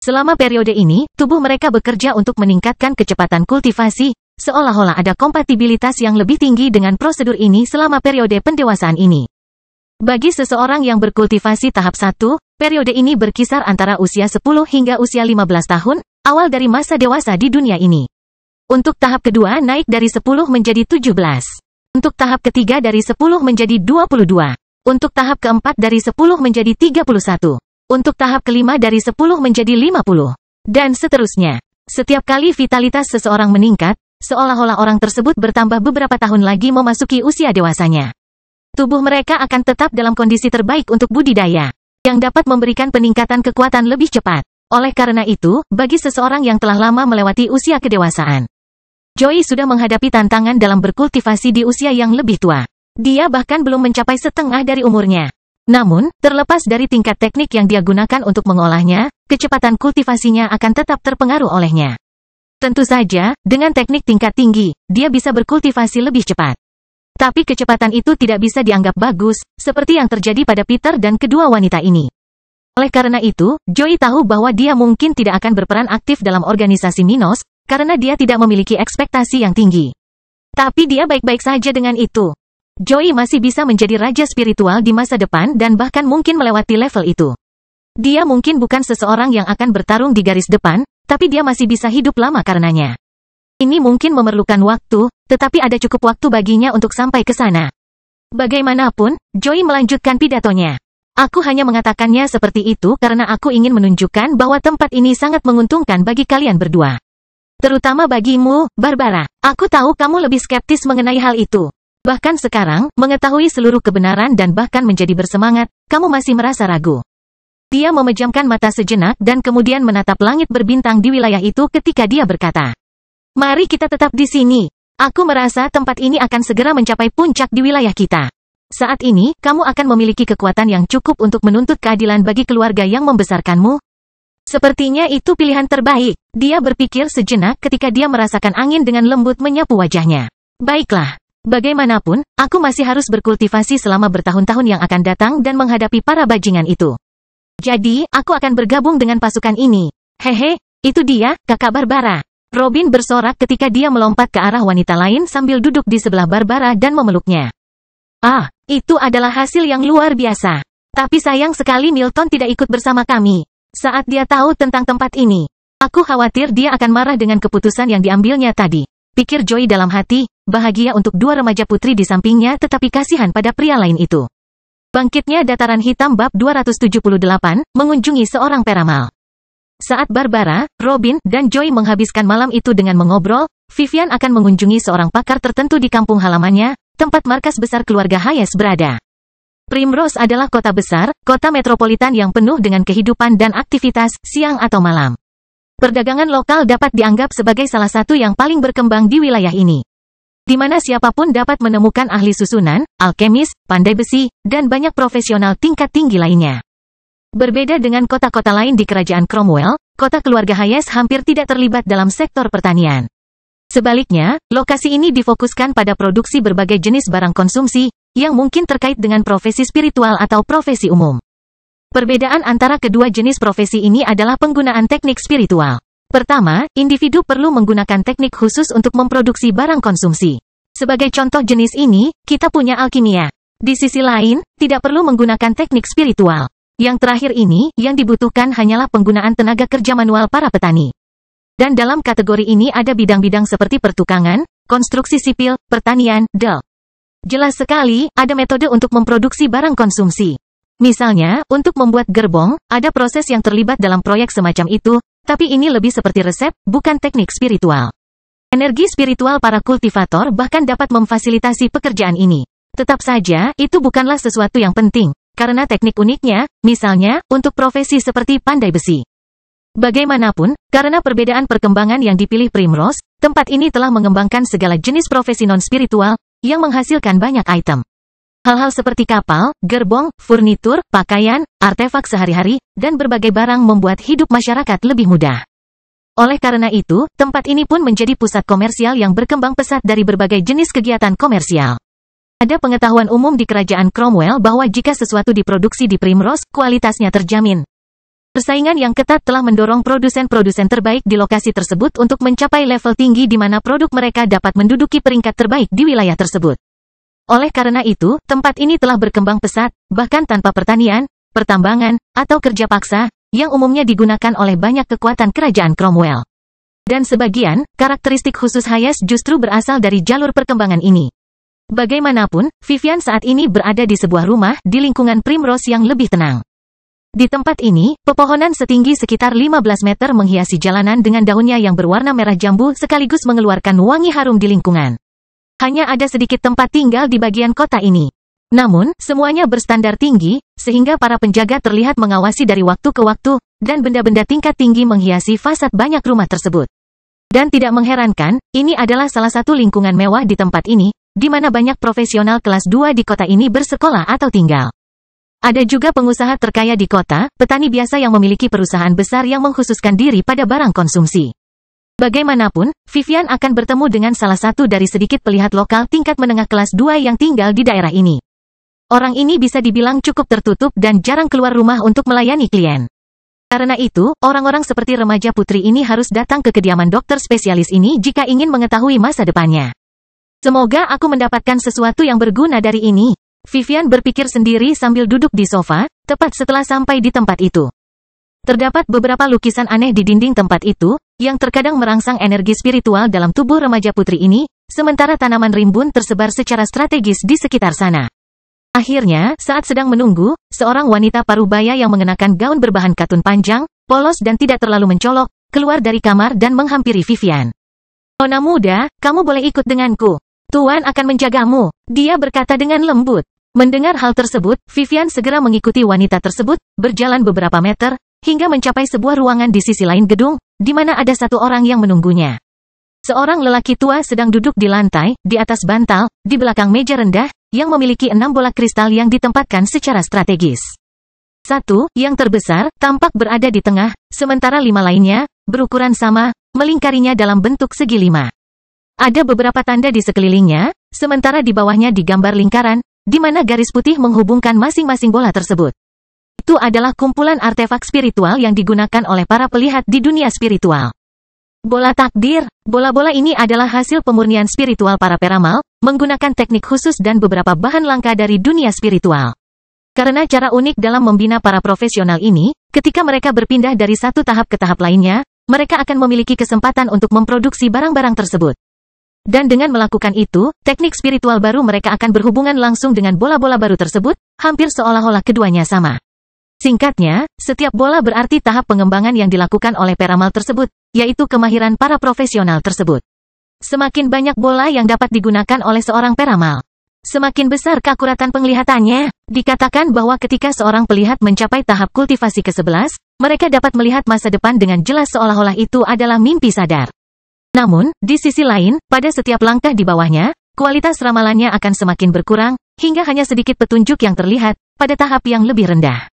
Speaker 1: Selama periode ini, tubuh mereka bekerja untuk meningkatkan kecepatan kultivasi, seolah-olah ada kompatibilitas yang lebih tinggi dengan prosedur ini selama periode pendewasaan ini. Bagi seseorang yang berkultivasi tahap 1, periode ini berkisar antara usia 10 hingga usia 15 tahun, awal dari masa dewasa di dunia ini. Untuk tahap kedua naik dari 10 menjadi 17. Untuk tahap ketiga dari 10 menjadi 22. Untuk tahap keempat dari 10 menjadi 31. Untuk tahap kelima dari 10 menjadi 50. Dan seterusnya. Setiap kali vitalitas seseorang meningkat, seolah-olah orang tersebut bertambah beberapa tahun lagi memasuki usia dewasanya. Tubuh mereka akan tetap dalam kondisi terbaik untuk budidaya, yang dapat memberikan peningkatan kekuatan lebih cepat. Oleh karena itu, bagi seseorang yang telah lama melewati usia kedewasaan, Joey sudah menghadapi tantangan dalam berkultivasi di usia yang lebih tua. Dia bahkan belum mencapai setengah dari umurnya. Namun, terlepas dari tingkat teknik yang dia gunakan untuk mengolahnya, kecepatan kultivasinya akan tetap terpengaruh olehnya. Tentu saja, dengan teknik tingkat tinggi, dia bisa berkultivasi lebih cepat. Tapi kecepatan itu tidak bisa dianggap bagus, seperti yang terjadi pada Peter dan kedua wanita ini. Oleh karena itu, Joey tahu bahwa dia mungkin tidak akan berperan aktif dalam organisasi Minos, karena dia tidak memiliki ekspektasi yang tinggi. Tapi dia baik-baik saja dengan itu. Joey masih bisa menjadi raja spiritual di masa depan dan bahkan mungkin melewati level itu. Dia mungkin bukan seseorang yang akan bertarung di garis depan, tapi dia masih bisa hidup lama karenanya. Ini mungkin memerlukan waktu, tetapi ada cukup waktu baginya untuk sampai ke sana. Bagaimanapun, Joey melanjutkan pidatonya. Aku hanya mengatakannya seperti itu karena aku ingin menunjukkan bahwa tempat ini sangat menguntungkan bagi kalian berdua. Terutama bagimu, Barbara. Aku tahu kamu lebih skeptis mengenai hal itu. Bahkan sekarang, mengetahui seluruh kebenaran dan bahkan menjadi bersemangat, kamu masih merasa ragu. Dia memejamkan mata sejenak dan kemudian menatap langit berbintang di wilayah itu ketika dia berkata, "Mari kita tetap di sini. Aku merasa tempat ini akan segera mencapai puncak di wilayah kita. Saat ini, kamu akan memiliki kekuatan yang cukup untuk menuntut keadilan bagi keluarga yang membesarkanmu. Sepertinya itu pilihan terbaik." Dia berpikir sejenak ketika dia merasakan angin dengan lembut menyapu wajahnya. "Baiklah. Bagaimanapun, aku masih harus berkultivasi selama bertahun-tahun yang akan datang dan menghadapi para bajingan itu. Jadi, aku akan bergabung dengan pasukan ini." "Hehe, itu dia, Kakak Barbara." Robin bersorak ketika dia melompat ke arah wanita lain sambil duduk di sebelah Barbara dan memeluknya. "Ah, itu adalah hasil yang luar biasa. Tapi sayang sekali Milton tidak ikut bersama kami. Saat dia tahu tentang tempat ini, aku khawatir dia akan marah dengan keputusan yang diambilnya tadi." Pikir Joy dalam hati, bahagia untuk dua remaja putri di sampingnya tetapi kasihan pada pria lain itu. Bangkitnya Dataran Hitam bab 278, mengunjungi seorang peramal. Saat Barbara, Robin, dan Joy menghabiskan malam itu dengan mengobrol, Vivian akan mengunjungi seorang pakar tertentu di kampung halamannya, tempat markas besar keluarga Hayes berada. Primrose adalah kota besar, kota metropolitan yang penuh dengan kehidupan dan aktivitas, siang atau malam. Perdagangan lokal dapat dianggap sebagai salah satu yang paling berkembang di wilayah ini, di mana siapapun dapat menemukan ahli susunan, alkemis, pandai besi, dan banyak profesional tingkat tinggi lainnya. Berbeda dengan kota-kota lain di kerajaan Cromwell, kota keluarga Hayes hampir tidak terlibat dalam sektor pertanian. Sebaliknya, lokasi ini difokuskan pada produksi berbagai jenis barang konsumsi, yang mungkin terkait dengan profesi spiritual atau profesi umum. Perbedaan antara kedua jenis profesi ini adalah penggunaan teknik spiritual. Pertama, individu perlu menggunakan teknik khusus untuk memproduksi barang konsumsi. Sebagai contoh jenis ini, kita punya alkimia. Di sisi lain, tidak perlu menggunakan teknik spiritual. Yang terakhir ini, yang dibutuhkan hanyalah penggunaan tenaga kerja manual para petani. Dan dalam kategori ini ada bidang-bidang seperti pertukangan, konstruksi sipil, pertanian, Jelas sekali, ada metode untuk memproduksi barang konsumsi. Misalnya, untuk membuat gerbong, ada proses yang terlibat dalam proyek semacam itu, tapi ini lebih seperti resep, bukan teknik spiritual. Energi spiritual para kultivator bahkan dapat memfasilitasi pekerjaan ini. Tetap saja, itu bukanlah sesuatu yang penting, karena teknik uniknya, misalnya, untuk profesi seperti pandai besi. Bagaimanapun, karena perbedaan perkembangan yang dipilih Primrose, tempat ini telah mengembangkan segala jenis profesi non-spiritual, yang menghasilkan banyak item. Hal-hal seperti kapal, gerbong, furnitur, pakaian, artefak sehari-hari, dan berbagai barang membuat hidup masyarakat lebih mudah. Oleh karena itu, tempat ini pun menjadi pusat komersial yang berkembang pesat dari berbagai jenis kegiatan komersial. Ada pengetahuan umum di kerajaan Cromwell bahwa jika sesuatu diproduksi di Primrose, kualitasnya terjamin. Persaingan yang ketat telah mendorong produsen-produsen terbaik di lokasi tersebut untuk mencapai level tinggi di mana produk mereka dapat menduduki peringkat terbaik di wilayah tersebut. Oleh karena itu, tempat ini telah berkembang pesat, bahkan tanpa pertanian, pertambangan, atau kerja paksa, yang umumnya digunakan oleh banyak kekuatan kerajaan Cromwell. Dan sebagian, karakteristik khusus Hayes justru berasal dari jalur perkembangan ini. Bagaimanapun, Vivian saat ini berada di sebuah rumah di lingkungan Primrose yang lebih tenang. Di tempat ini, pepohonan setinggi sekitar 15 meter menghiasi jalanan dengan daunnya yang berwarna merah jambu sekaligus mengeluarkan wangi harum di lingkungan. Hanya ada sedikit tempat tinggal di bagian kota ini. Namun, semuanya berstandar tinggi, sehingga para penjaga terlihat mengawasi dari waktu ke waktu, dan benda-benda tingkat tinggi menghiasi fasad banyak rumah tersebut. Dan tidak mengherankan, ini adalah salah satu lingkungan mewah di tempat ini, di mana banyak profesional kelas 2 di kota ini bersekolah atau tinggal. Ada juga pengusaha terkaya di kota, petani biasa yang memiliki perusahaan besar yang mengkhususkan diri pada barang konsumsi. Bagaimanapun, Vivian akan bertemu dengan salah satu dari sedikit pelihat lokal tingkat menengah kelas 2 yang tinggal di daerah ini. Orang ini bisa dibilang cukup tertutup dan jarang keluar rumah untuk melayani klien. Karena itu, orang-orang seperti remaja putri ini harus datang ke kediaman dokter spesialis ini jika ingin mengetahui masa depannya. Semoga aku mendapatkan sesuatu yang berguna dari ini. Vivian berpikir sendiri sambil duduk di sofa, tepat setelah sampai di tempat itu. Terdapat beberapa lukisan aneh di dinding tempat itu, yang terkadang merangsang energi spiritual dalam tubuh remaja putri ini, sementara tanaman rimbun tersebar secara strategis di sekitar sana. Akhirnya, saat sedang menunggu, seorang wanita parubaya yang mengenakan gaun berbahan katun panjang, polos dan tidak terlalu mencolok, keluar dari kamar dan menghampiri Vivian. "Nona muda, kamu boleh ikut denganku. Tuan akan menjagamu," dia berkata dengan lembut. Mendengar hal tersebut, Vivian segera mengikuti wanita tersebut, berjalan beberapa meter, hingga mencapai sebuah ruangan di sisi lain gedung, di mana ada satu orang yang menunggunya. Seorang lelaki tua sedang duduk di lantai, di atas bantal, di belakang meja rendah, yang memiliki 6 bola kristal yang ditempatkan secara strategis. Satu, yang terbesar, tampak berada di tengah, sementara 5 lainnya, berukuran sama, melingkarinya dalam bentuk segi 5. Ada beberapa tanda di sekelilingnya, sementara di bawahnya digambar lingkaran, di mana garis putih menghubungkan masing-masing bola tersebut. Itu adalah kumpulan artefak spiritual yang digunakan oleh para pelihat di dunia spiritual. Bola takdir. Bola-bola ini adalah hasil pemurnian spiritual para peramal, menggunakan teknik khusus dan beberapa bahan langka dari dunia spiritual. Karena cara unik dalam membina para profesional ini, ketika mereka berpindah dari satu tahap ke tahap lainnya, mereka akan memiliki kesempatan untuk memproduksi barang-barang tersebut. Dan dengan melakukan itu, teknik spiritual baru mereka akan berhubungan langsung dengan bola-bola baru tersebut, hampir seolah-olah keduanya sama. Singkatnya, setiap bola berarti tahap pengembangan yang dilakukan oleh peramal tersebut, yaitu kemahiran para profesional tersebut. Semakin banyak bola yang dapat digunakan oleh seorang peramal, semakin besar keakuratan penglihatannya. Dikatakan bahwa ketika seorang pelihat mencapai tahap kultivasi ke-11, mereka dapat melihat masa depan dengan jelas seolah-olah itu adalah mimpi sadar. Namun, di sisi lain, pada setiap langkah di bawahnya, kualitas ramalannya akan semakin berkurang, hingga hanya sedikit petunjuk yang terlihat, pada tahap yang lebih rendah.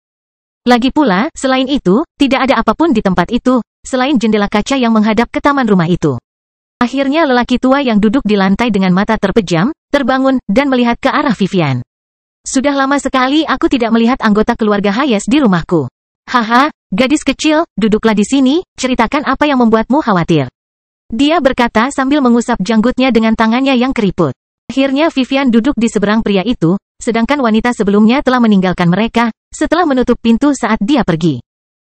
Speaker 1: Lagi pula, selain itu, tidak ada apapun di tempat itu, selain jendela kaca yang menghadap ke taman rumah itu. Akhirnya lelaki tua yang duduk di lantai dengan mata terpejam, terbangun, dan melihat ke arah Vivian. "Sudah lama sekali aku tidak melihat anggota keluarga Hayes di rumahku. Haha, gadis kecil, duduklah di sini, ceritakan apa yang membuatmu khawatir." Dia berkata sambil mengusap janggutnya dengan tangannya yang keriput. Akhirnya Vivian duduk di seberang pria itu, sedangkan wanita sebelumnya telah meninggalkan mereka, setelah menutup pintu saat dia pergi.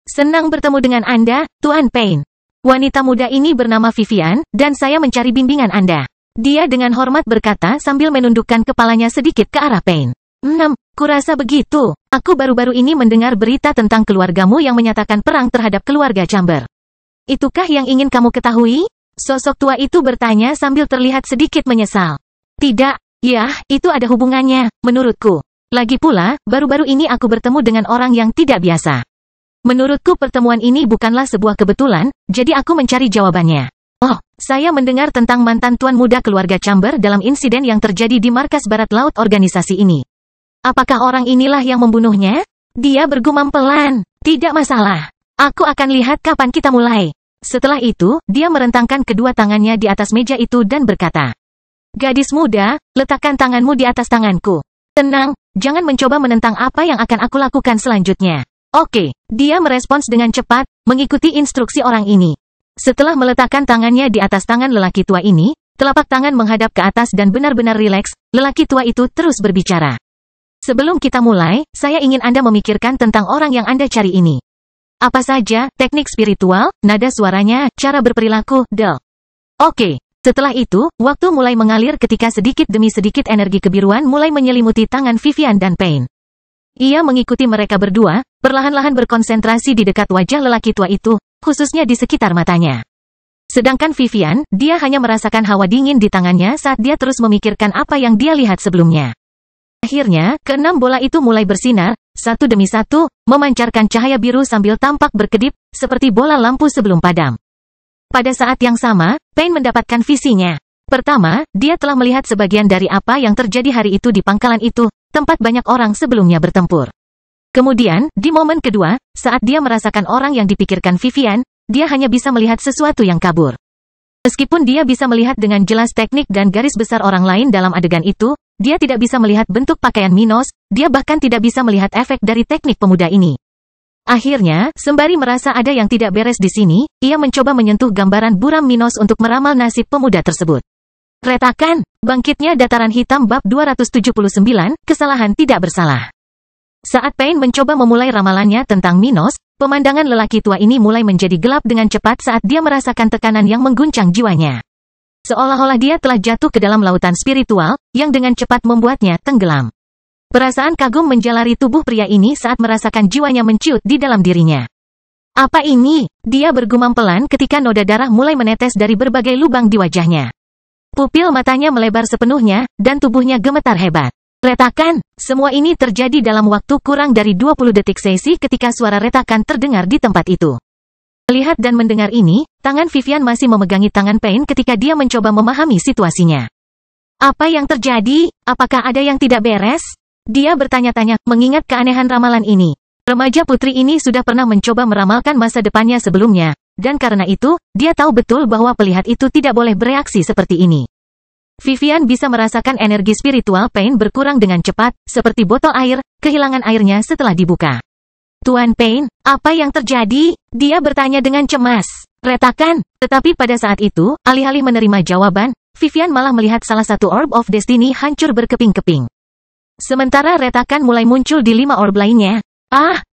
Speaker 1: "Senang bertemu dengan Anda, Tuan Payne. Wanita muda ini bernama Vivian, dan saya mencari bimbingan Anda." Dia dengan hormat berkata sambil menundukkan kepalanya sedikit ke arah Payne. Kurasa begitu. Aku baru-baru ini mendengar berita tentang keluargamu yang menyatakan perang terhadap keluarga Chamber. Itukah yang ingin kamu ketahui?" Sosok tua itu bertanya sambil terlihat sedikit menyesal. "Tidak, ya, itu ada hubungannya, menurutku. Lagi pula, baru-baru ini aku bertemu dengan orang yang tidak biasa. Menurutku pertemuan ini bukanlah sebuah kebetulan, jadi aku mencari jawabannya. Oh, saya mendengar tentang mantan tuan muda keluarga Chamber dalam insiden yang terjadi di markas barat laut organisasi ini. Apakah orang inilah yang membunuhnya?" Dia bergumam pelan. "Tidak masalah. Aku akan lihat kapan kita mulai." Setelah itu, dia merentangkan kedua tangannya di atas meja itu dan berkata, "Gadis muda, letakkan tanganmu di atas tanganku. Tenang, jangan mencoba menentang apa yang akan aku lakukan selanjutnya." "Oke." Dia merespons dengan cepat, mengikuti instruksi orang ini. Setelah meletakkan tangannya di atas tangan lelaki tua ini, telapak tangan menghadap ke atas dan benar-benar rileks, lelaki tua itu terus berbicara. "Sebelum kita mulai, saya ingin Anda memikirkan tentang orang yang Anda cari ini. Apa saja, teknik spiritual, nada suaranya, cara berperilaku, Oke. Setelah itu, waktu mulai mengalir ketika sedikit demi sedikit energi kebiruan mulai menyelimuti tangan Vivian dan Payne. Ia mengikuti mereka berdua, perlahan-lahan berkonsentrasi di dekat wajah lelaki tua itu, khususnya di sekitar matanya. Sedangkan Vivian, dia hanya merasakan hawa dingin di tangannya saat dia terus memikirkan apa yang dia lihat sebelumnya. Akhirnya, keenam bola itu mulai bersinar, satu demi satu, memancarkan cahaya biru sambil tampak berkedip, seperti bola lampu sebelum padam. Pada saat yang sama, Payne mendapatkan visinya. Pertama, dia telah melihat sebagian dari apa yang terjadi hari itu di pangkalan itu, tempat banyak orang sebelumnya bertempur. Kemudian, di momen kedua, saat dia merasakan orang yang dipikirkan Vivian, dia hanya bisa melihat sesuatu yang kabur. Meskipun dia bisa melihat dengan jelas teknik dan garis besar orang lain dalam adegan itu, dia tidak bisa melihat bentuk pakaian Minos, dia bahkan tidak bisa melihat efek dari teknik pemuda ini. Akhirnya, sembari merasa ada yang tidak beres di sini, ia mencoba menyentuh gambaran buram Minos untuk meramal nasib pemuda tersebut. Retakan, bangkitnya dataran hitam bab 279, kesalahan tidak bersalah. Saat Payne mencoba memulai ramalannya tentang Minos, pemandangan lelaki tua ini mulai menjadi gelap dengan cepat saat dia merasakan tekanan yang mengguncang jiwanya. Seolah-olah dia telah jatuh ke dalam lautan spiritual, yang dengan cepat membuatnya tenggelam. Perasaan kagum menjalari tubuh pria ini saat merasakan jiwanya menciut di dalam dirinya. Apa ini? Dia bergumam pelan ketika noda darah mulai menetes dari berbagai lubang di wajahnya. Pupil matanya melebar sepenuhnya, dan tubuhnya gemetar hebat. Retakan, semua ini terjadi dalam waktu kurang dari 20 detik sesi ketika suara retakan terdengar di tempat itu. Melihat dan mendengar ini, tangan Vivian masih memegangi tangan Pain ketika dia mencoba memahami situasinya. Apa yang terjadi? Apakah ada yang tidak beres? Dia bertanya-tanya, mengingat keanehan ramalan ini. Remaja putri ini sudah pernah mencoba meramalkan masa depannya sebelumnya, dan karena itu, dia tahu betul bahwa pelihat itu tidak boleh bereaksi seperti ini. Vivian bisa merasakan energi spiritual Pain berkurang dengan cepat, seperti botol air, kehilangan airnya setelah dibuka. Tuan Pain, apa yang terjadi? Dia bertanya dengan cemas. Retakan, tetapi pada saat itu, alih-alih menerima jawaban, Vivian malah melihat salah satu Orb of Destiny hancur berkeping-keping. Sementara retakan mulai muncul di 5 orb lainnya.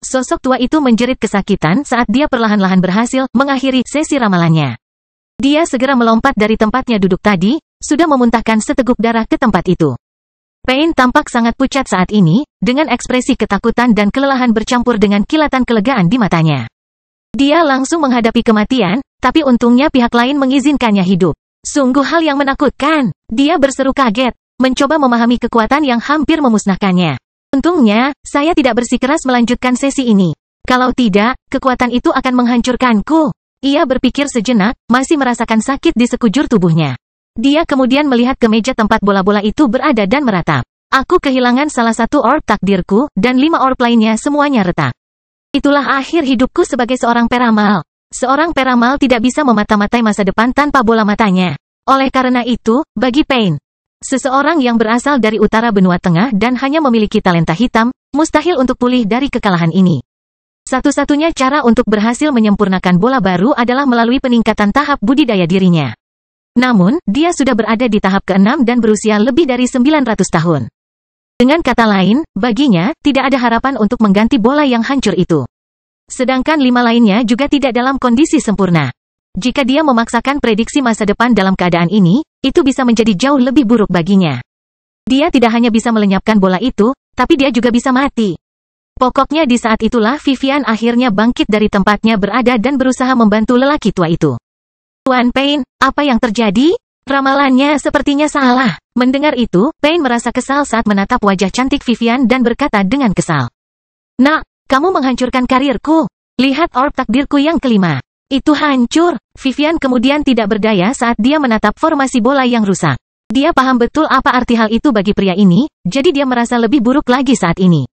Speaker 1: Sosok tua itu menjerit kesakitan saat dia perlahan-lahan berhasil mengakhiri sesi ramalannya. Dia segera melompat dari tempatnya duduk tadi, sudah memuntahkan seteguk darah ke tempat itu. Pain tampak sangat pucat saat ini, dengan ekspresi ketakutan dan kelelahan bercampur dengan kilatan kelegaan di matanya. Dia langsung menghadapi kematian, tapi untungnya pihak lain mengizinkannya hidup. Sungguh hal yang menakutkan. Dia berseru kaget, mencoba memahami kekuatan yang hampir memusnahkannya. Untungnya, saya tidak bersikeras melanjutkan sesi ini. Kalau tidak, kekuatan itu akan menghancurkanku. Ia berpikir sejenak, masih merasakan sakit di sekujur tubuhnya. Dia kemudian melihat ke meja tempat bola-bola itu berada dan meratap. Aku kehilangan salah satu orb takdirku, dan 5 orb lainnya semuanya retak. Itulah akhir hidupku sebagai seorang peramal. Seorang peramal tidak bisa memata-matai masa depan tanpa bola matanya. Oleh karena itu, bagi Pain, seseorang yang berasal dari utara benua tengah dan hanya memiliki talenta hitam, mustahil untuk pulih dari kekalahan ini. Satu-satunya cara untuk berhasil menyempurnakan bola baru adalah melalui peningkatan tahap budidaya dirinya. Namun, dia sudah berada di tahap ke-6 dan berusia lebih dari 900 tahun. Dengan kata lain, baginya, tidak ada harapan untuk mengganti bola yang hancur itu. Sedangkan 5 lainnya juga tidak dalam kondisi sempurna. Jika dia memaksakan prediksi masa depan dalam keadaan ini, itu bisa menjadi jauh lebih buruk baginya. Dia tidak hanya bisa melenyapkan bola itu, tapi dia juga bisa mati. Pokoknya di saat itulah Vivian akhirnya bangkit dari tempatnya berada dan berusaha membantu lelaki tua itu. Tuan Pain, apa yang terjadi? Ramalannya sepertinya salah. Mendengar itu, Pain merasa kesal saat menatap wajah cantik Vivian dan berkata dengan kesal. Nak, kamu menghancurkan karirku. Lihat orb takdirku yang kelima. Itu hancur. Vivian kemudian tidak berdaya saat dia menatap formasi bola yang rusak. Dia paham betul apa arti hal itu bagi pria ini, jadi dia merasa lebih buruk lagi saat ini.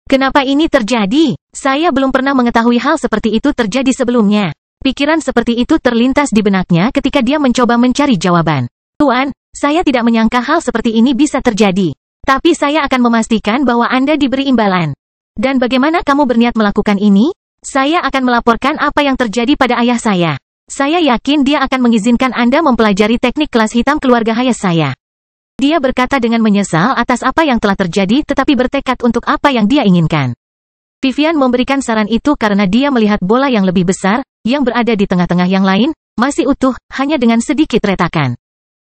Speaker 1: Kenapa ini terjadi? Saya belum pernah mengetahui hal seperti itu terjadi sebelumnya. Pikiran seperti itu terlintas di benaknya ketika dia mencoba mencari jawaban. Tuan, saya tidak menyangka hal seperti ini bisa terjadi. Tapi saya akan memastikan bahwa Anda diberi imbalan. Dan bagaimana kamu berniat melakukan ini? Saya akan melaporkan apa yang terjadi pada ayah saya. Saya yakin dia akan mengizinkan Anda mempelajari teknik kelas hitam keluarga Hayes saya. Dia berkata dengan menyesal atas apa yang telah terjadi tetapi bertekad untuk apa yang dia inginkan. Vivian memberikan saran itu karena dia melihat bola yang lebih besar, yang berada di tengah-tengah yang lain, masih utuh, hanya dengan sedikit retakan.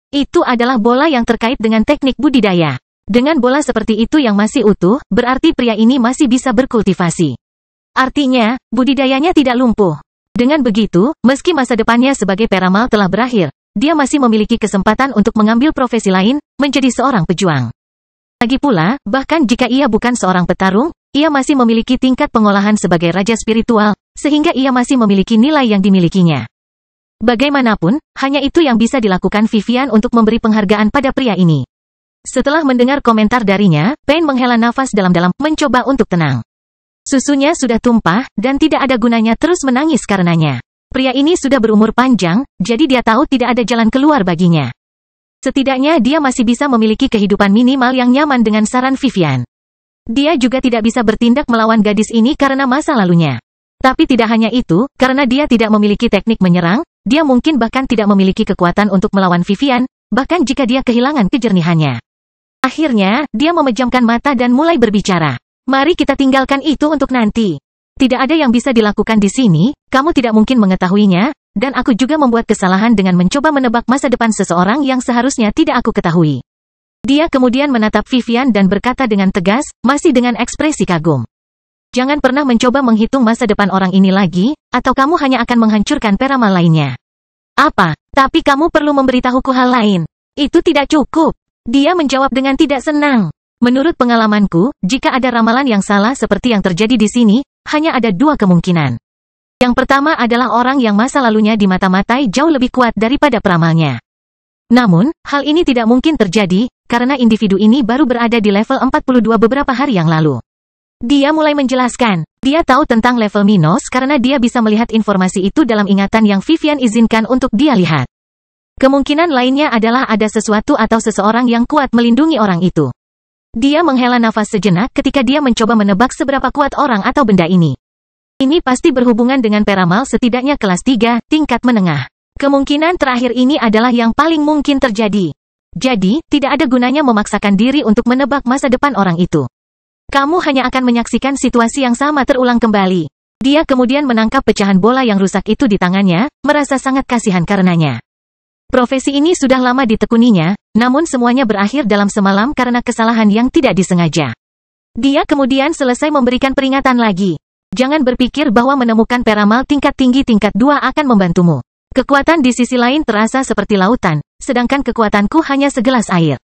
Speaker 1: Itu adalah bola yang terkait dengan teknik budidaya. Dengan bola seperti itu yang masih utuh, berarti pria ini masih bisa berkultivasi. Artinya, budidayanya tidak lumpuh. Dengan begitu, meski masa depannya sebagai peramal telah berakhir, dia masih memiliki kesempatan untuk mengambil profesi lain, menjadi seorang pejuang. Lagi pula, bahkan jika ia bukan seorang petarung, ia masih memiliki tingkat pengolahan sebagai raja spiritual, sehingga ia masih memiliki nilai yang dimilikinya. Bagaimanapun, hanya itu yang bisa dilakukan Vivian untuk memberi penghargaan pada pria ini. Setelah mendengar komentar darinya, Pain menghela nafas dalam-dalam, mencoba untuk tenang. Susunya sudah tumpah, dan tidak ada gunanya terus menangis karenanya. Pria ini sudah berumur panjang, jadi dia tahu tidak ada jalan keluar baginya. Setidaknya dia masih bisa memiliki kehidupan minimal yang nyaman dengan saran Vivian. Dia juga tidak bisa bertindak melawan gadis ini karena masa lalunya. Tapi tidak hanya itu, karena dia tidak memiliki teknik menyerang, dia mungkin bahkan tidak memiliki kekuatan untuk melawan Vivian, bahkan jika dia kehilangan kejernihannya. Akhirnya, dia memejamkan mata dan mulai berbicara. Mari kita tinggalkan itu untuk nanti. Tidak ada yang bisa dilakukan di sini, kamu tidak mungkin mengetahuinya, dan aku juga membuat kesalahan dengan mencoba menebak masa depan seseorang yang seharusnya tidak aku ketahui. Dia kemudian menatap Vivian dan berkata dengan tegas, masih dengan ekspresi kagum. Jangan pernah mencoba menghitung masa depan orang ini lagi, atau kamu hanya akan menghancurkan peramal lainnya. Apa? Tapi kamu perlu memberitahuku hal lain. Itu tidak cukup. Dia menjawab dengan tidak senang. Menurut pengalamanku, jika ada ramalan yang salah seperti yang terjadi di sini, hanya ada dua kemungkinan. Yang pertama adalah orang yang masa lalunya dimata-matai jauh lebih kuat daripada peramalnya. Namun, hal ini tidak mungkin terjadi, karena individu ini baru berada di level 42 beberapa hari yang lalu. Dia mulai menjelaskan, dia tahu tentang level Minos karena dia bisa melihat informasi itu dalam ingatan yang Vivian izinkan untuk dia lihat. Kemungkinan lainnya adalah ada sesuatu atau seseorang yang kuat melindungi orang itu. Dia menghela nafas sejenak ketika dia mencoba menebak seberapa kuat orang atau benda ini. Ini pasti berhubungan dengan peramal setidaknya kelas 3, tingkat menengah. Kemungkinan terakhir ini adalah yang paling mungkin terjadi. Jadi, tidak ada gunanya memaksakan diri untuk menebak masa depan orang itu. Kamu hanya akan menyaksikan situasi yang sama terulang kembali. Dia kemudian menangkap pecahan bola yang rusak itu di tangannya, merasa sangat kasihan karenanya. Profesi ini sudah lama ditekuninya, namun semuanya berakhir dalam semalam karena kesalahan yang tidak disengaja. Dia kemudian selesai memberikan peringatan lagi. Jangan berpikir bahwa menemukan peramal tingkat tinggi tingkat 2 akan membantumu. Kekuatan di sisi lain terasa seperti lautan, sedangkan kekuatanku hanya segelas air.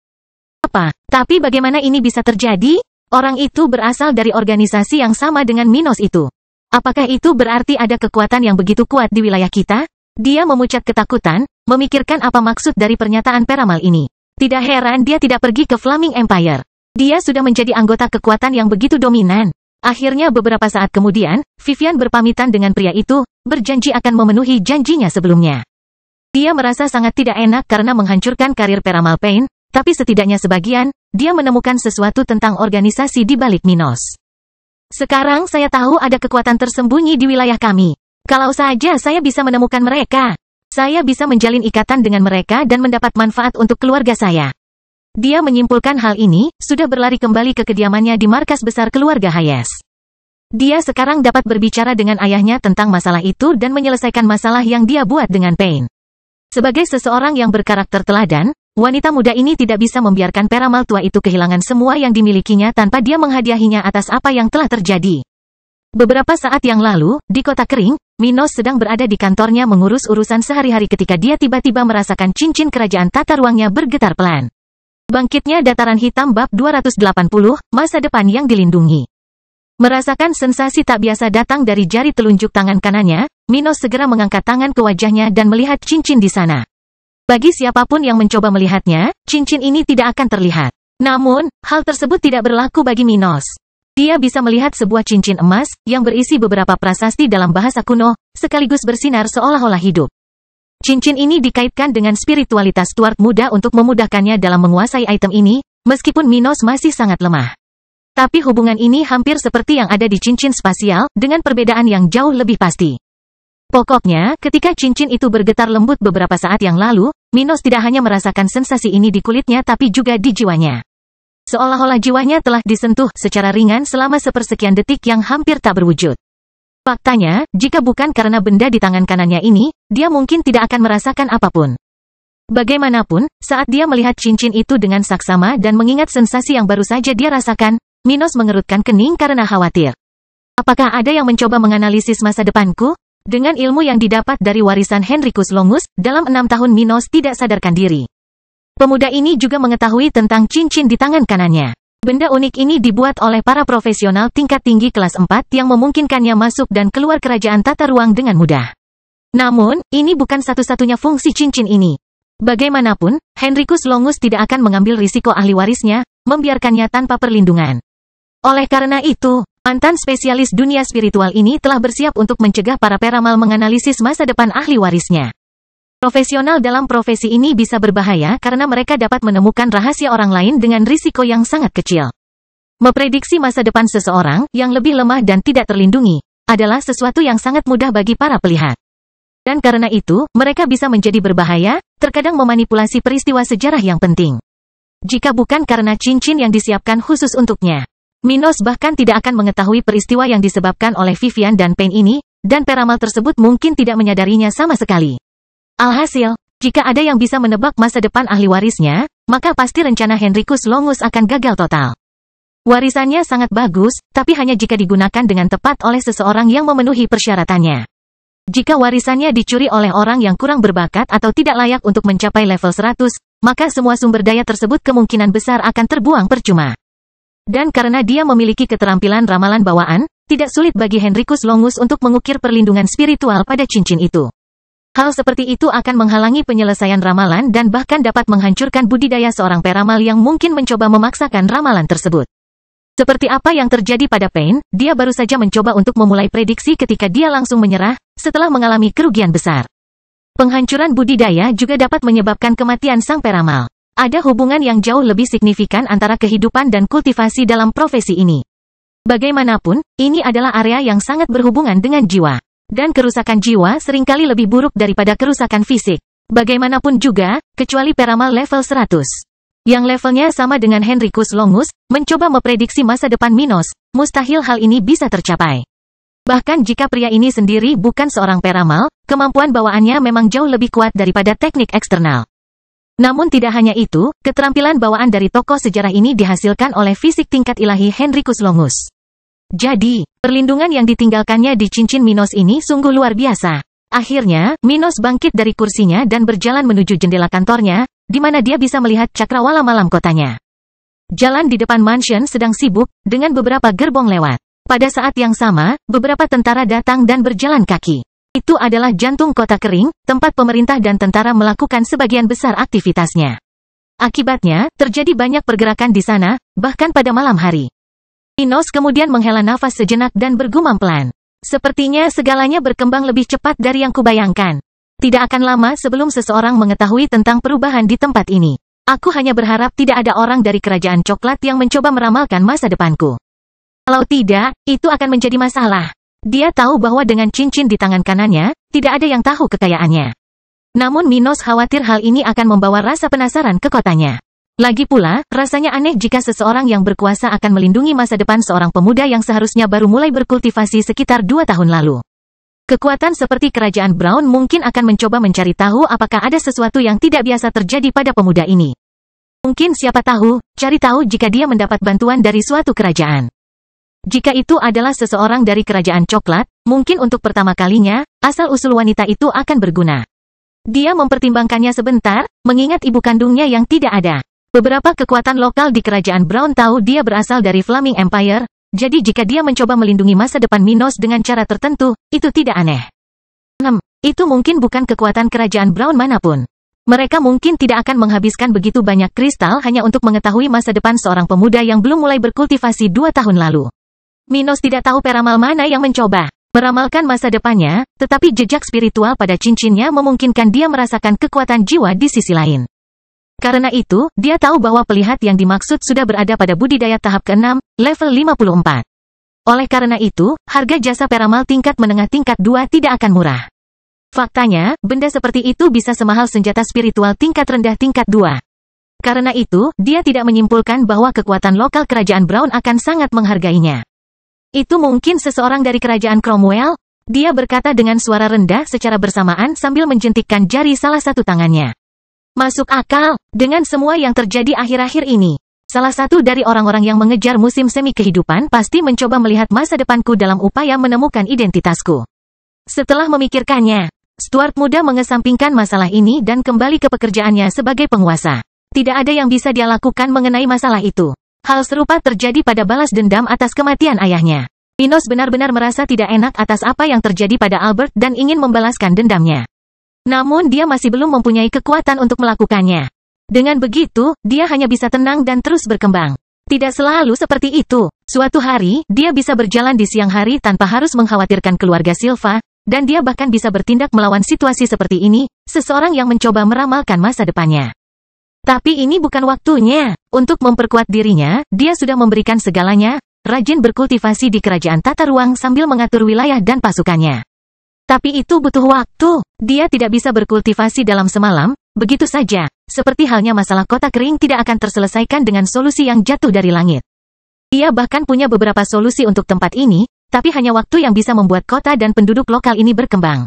Speaker 1: Apa? Tapi bagaimana ini bisa terjadi? Orang itu berasal dari organisasi yang sama dengan Minos itu. Apakah itu berarti ada kekuatan yang begitu kuat di wilayah kita? Dia memucat ketakutan, memikirkan apa maksud dari pernyataan peramal ini. Tidak heran dia tidak pergi ke Flaming Empire. Dia sudah menjadi anggota kekuatan yang begitu dominan. Akhirnya beberapa saat kemudian, Vivian berpamitan dengan pria itu, berjanji akan memenuhi janjinya sebelumnya. Dia merasa sangat tidak enak karena menghancurkan karir peramal Pain, tapi setidaknya sebagian, dia menemukan sesuatu tentang organisasi di balik Minos. Sekarang saya tahu ada kekuatan tersembunyi di wilayah kami. Kalau saja saya bisa menemukan mereka, saya bisa menjalin ikatan dengan mereka dan mendapat manfaat untuk keluarga saya. Dia menyimpulkan hal ini, sudah berlari kembali ke kediamannya di markas besar keluarga Hayes. Dia sekarang dapat berbicara dengan ayahnya tentang masalah itu dan menyelesaikan masalah yang dia buat dengan Pain. Sebagai seseorang yang berkarakter teladan, wanita muda ini tidak bisa membiarkan peramal tua itu kehilangan semua yang dimilikinya tanpa dia menghadiahinya atas apa yang telah terjadi. Beberapa saat yang lalu, di kota kering, Minos sedang berada di kantornya mengurus urusan sehari-hari ketika dia tiba-tiba merasakan cincin kerajaan tata ruangnya bergetar pelan. Bangkitnya dataran hitam bab 280, masa depan yang dilindungi. Merasakan sensasi tak biasa datang dari jari telunjuk tangan kanannya, Minos segera mengangkat tangan ke wajahnya dan melihat cincin di sana. Bagi siapapun yang mencoba melihatnya, cincin ini tidak akan terlihat. Namun, hal tersebut tidak berlaku bagi Minos. Dia bisa melihat sebuah cincin emas, yang berisi beberapa prasasti dalam bahasa kuno, sekaligus bersinar seolah-olah hidup. Cincin ini dikaitkan dengan spiritualitas Stuart muda untuk memudahkannya dalam menguasai item ini, meskipun Minos masih sangat lemah. Tapi hubungan ini hampir seperti yang ada di cincin spasial, dengan perbedaan yang jauh lebih pasti. Pokoknya, ketika cincin itu bergetar lembut beberapa saat yang lalu, Minos tidak hanya merasakan sensasi ini di kulitnya tapi juga di jiwanya. Seolah-olah jiwanya telah disentuh secara ringan selama sepersekian detik yang hampir tak berwujud. Faktanya, jika bukan karena benda di tangan kanannya ini, dia mungkin tidak akan merasakan apapun. Bagaimanapun, saat dia melihat cincin itu dengan saksama dan mengingat sensasi yang baru saja dia rasakan, Minos mengerutkan kening karena khawatir. Apakah ada yang mencoba menganalisis masa depanku? Dengan ilmu yang didapat dari warisan Henricus Longus, dalam 6 tahun Minos tidak sadarkan diri. Pemuda ini juga mengetahui tentang cincin di tangan kanannya. Benda unik ini dibuat oleh para profesional tingkat tinggi kelas 4 yang memungkinkannya masuk dan keluar kerajaan tata ruang dengan mudah. Namun, ini bukan satu-satunya fungsi cincin ini. Bagaimanapun, Henricus Longus tidak akan mengambil risiko ahli warisnya, membiarkannya tanpa perlindungan. Oleh karena itu, mantan spesialis dunia spiritual ini telah bersiap untuk mencegah para peramal menganalisis masa depan ahli warisnya. Profesional dalam profesi ini bisa berbahaya karena mereka dapat menemukan rahasia orang lain dengan risiko yang sangat kecil. Memprediksi masa depan seseorang yang lebih lemah dan tidak terlindungi adalah sesuatu yang sangat mudah bagi para pelihat. Dan karena itu, mereka bisa menjadi berbahaya, terkadang memanipulasi peristiwa sejarah yang penting. Jika bukan karena cincin yang disiapkan khusus untuknya, Minos bahkan tidak akan mengetahui peristiwa yang disebabkan oleh Vivian dan Pain ini, dan peramal tersebut mungkin tidak menyadarinya sama sekali. Alhasil, Jika ada yang bisa menebak masa depan ahli warisnya, maka pasti rencana Henricus Longus akan gagal total. Warisannya sangat bagus, tapi hanya jika digunakan dengan tepat oleh seseorang yang memenuhi persyaratannya. Jika warisannya dicuri oleh orang yang kurang berbakat atau tidak layak untuk mencapai level 100, maka semua sumber daya tersebut kemungkinan besar akan terbuang percuma. Dan karena dia memiliki keterampilan ramalan bawaan, tidak sulit bagi Henricus Longus untuk mengukir perlindungan spiritual pada cincin itu. Hal seperti itu akan menghalangi penyelesaian ramalan dan bahkan dapat menghancurkan budidaya seorang peramal yang mungkin mencoba memaksakan ramalan tersebut. Seperti apa yang terjadi pada Pain, dia baru saja mencoba untuk memulai prediksi ketika dia langsung menyerah, setelah mengalami kerugian besar. Penghancuran budidaya juga dapat menyebabkan kematian sang peramal. Ada hubungan yang jauh lebih signifikan antara kehidupan dan kultivasi dalam profesi ini. Bagaimanapun, ini adalah area yang sangat berhubungan dengan jiwa. Dan kerusakan jiwa seringkali lebih buruk daripada kerusakan fisik. Bagaimanapun juga, kecuali peramal level 100. Yang levelnya sama dengan Henricus Longus, mencoba memprediksi masa depan Minos, mustahil hal ini bisa tercapai. Bahkan jika pria ini sendiri bukan seorang peramal, kemampuan bawaannya memang jauh lebih kuat daripada teknik eksternal. Namun tidak hanya itu, keterampilan bawaan dari tokoh sejarah ini dihasilkan oleh fisik tingkat ilahi Henricus Longus. Jadi, perlindungan yang ditinggalkannya di cincin Minos ini sungguh luar biasa. Akhirnya, Minos bangkit dari kursinya dan berjalan menuju jendela kantornya, di mana dia bisa melihat cakrawala malam kotanya. Jalan di depan mansion sedang sibuk, dengan beberapa gerbong lewat. Pada saat yang sama, beberapa tentara datang dan berjalan kaki. Itu adalah jantung kota kering, tempat pemerintah dan tentara melakukan sebagian besar aktivitasnya. Akibatnya, terjadi banyak pergerakan di sana, bahkan pada malam hari. Minos kemudian menghela nafas sejenak dan bergumam pelan. Sepertinya segalanya berkembang lebih cepat dari yang kubayangkan. Tidak akan lama sebelum seseorang mengetahui tentang perubahan di tempat ini. Aku hanya berharap tidak ada orang dari kerajaan coklat yang mencoba meramalkan masa depanku. Kalau tidak, itu akan menjadi masalah. Dia tahu bahwa dengan cincin di tangan kanannya, tidak ada yang tahu kekayaannya. Namun Minos khawatir hal ini akan membawa rasa penasaran ke kotanya. Lagi pula, rasanya aneh jika seseorang yang berkuasa akan melindungi masa depan seorang pemuda yang seharusnya baru mulai berkultivasi sekitar 2 tahun lalu. Kekuatan seperti Kerajaan Brown mungkin akan mencoba mencari tahu apakah ada sesuatu yang tidak biasa terjadi pada pemuda ini. Mungkin siapa tahu, cari tahu jika dia mendapat bantuan dari suatu kerajaan. Jika itu adalah seseorang dari Kerajaan Coklat, mungkin untuk pertama kalinya, asal-usul wanita itu akan berguna. Dia mempertimbangkannya sebentar, mengingat ibu kandungnya yang tidak ada. Beberapa kekuatan lokal di Kerajaan Brown tahu dia berasal dari Flaming Empire, jadi jika dia mencoba melindungi masa depan Minos dengan cara tertentu, itu tidak aneh. 6. Itu mungkin bukan kekuatan Kerajaan Brown manapun. Mereka mungkin tidak akan menghabiskan begitu banyak kristal hanya untuk mengetahui masa depan seorang pemuda yang belum mulai berkultivasi 2 tahun lalu. Minos tidak tahu peramal mana yang mencoba meramalkan masa depannya, tetapi jejak spiritual pada cincinnya memungkinkan dia merasakan kekuatan jiwa di sisi lain. Karena itu, dia tahu bahwa pelihat yang dimaksud sudah berada pada budidaya tahap ke-6, level 54. Oleh karena itu, harga jasa peramal tingkat menengah tingkat 2 tidak akan murah. Faktanya, benda seperti itu bisa semahal senjata spiritual tingkat rendah tingkat 2. Karena itu, dia tidak menyimpulkan bahwa kekuatan lokal Kerajaan Brown akan sangat menghargainya. Itu mungkin seseorang dari Kerajaan Cromwell? Dia berkata dengan suara rendah secara bersamaan sambil menjentikkan jari salah satu tangannya. Masuk akal, dengan semua yang terjadi akhir-akhir ini. Salah satu dari orang-orang yang mengejar musim semi kehidupan pasti mencoba melihat masa depanku dalam upaya menemukan identitasku. Setelah memikirkannya, Stuart muda mengesampingkan masalah ini dan kembali ke pekerjaannya sebagai penguasa. Tidak ada yang bisa dia lakukan mengenai masalah itu. Hal serupa terjadi pada balas dendam atas kematian ayahnya. Minos benar-benar merasa tidak enak atas apa yang terjadi pada Albert dan ingin membalaskan dendamnya. Namun dia masih belum mempunyai kekuatan untuk melakukannya. Dengan begitu, dia hanya bisa tenang dan terus berkembang. Tidak selalu seperti itu. Suatu hari, dia bisa berjalan di siang hari tanpa harus mengkhawatirkan keluarga Silva, dan dia bahkan bisa bertindak melawan situasi seperti ini, seseorang yang mencoba meramalkan masa depannya. Tapi ini bukan waktunya. Untuk memperkuat dirinya, dia sudah memberikan segalanya, rajin berkultivasi di kerajaan tata ruang sambil mengatur wilayah dan pasukannya. Tapi itu butuh waktu. Dia tidak bisa berkultivasi dalam semalam, begitu saja. Seperti halnya masalah kota kering tidak akan terselesaikan dengan solusi yang jatuh dari langit. Dia bahkan punya beberapa solusi untuk tempat ini, tapi hanya waktu yang bisa membuat kota dan penduduk lokal ini berkembang.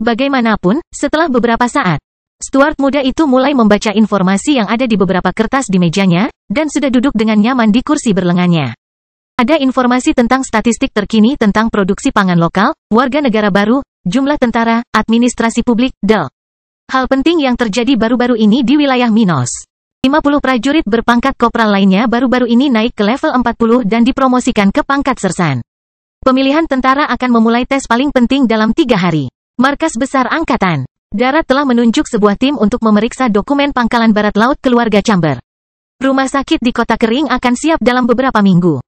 Speaker 1: Bagaimanapun, setelah beberapa saat, Stuart muda itu mulai membaca informasi yang ada di beberapa kertas di mejanya, dan sudah duduk dengan nyaman di kursi berlengannya. Ada informasi tentang statistik terkini tentang produksi pangan lokal, warga negara baru, jumlah tentara, administrasi publik, hal penting yang terjadi baru-baru ini di wilayah Minos. 50 prajurit berpangkat kopral lainnya baru-baru ini naik ke level 40 dan dipromosikan ke pangkat sersan. Pemilihan tentara akan memulai tes paling penting dalam 3 hari. Markas Besar Angkatan Darat telah menunjuk sebuah tim untuk memeriksa dokumen Pangkalan Barat Laut Keluarga Chamber. Rumah sakit di Kota Kering akan siap dalam beberapa minggu.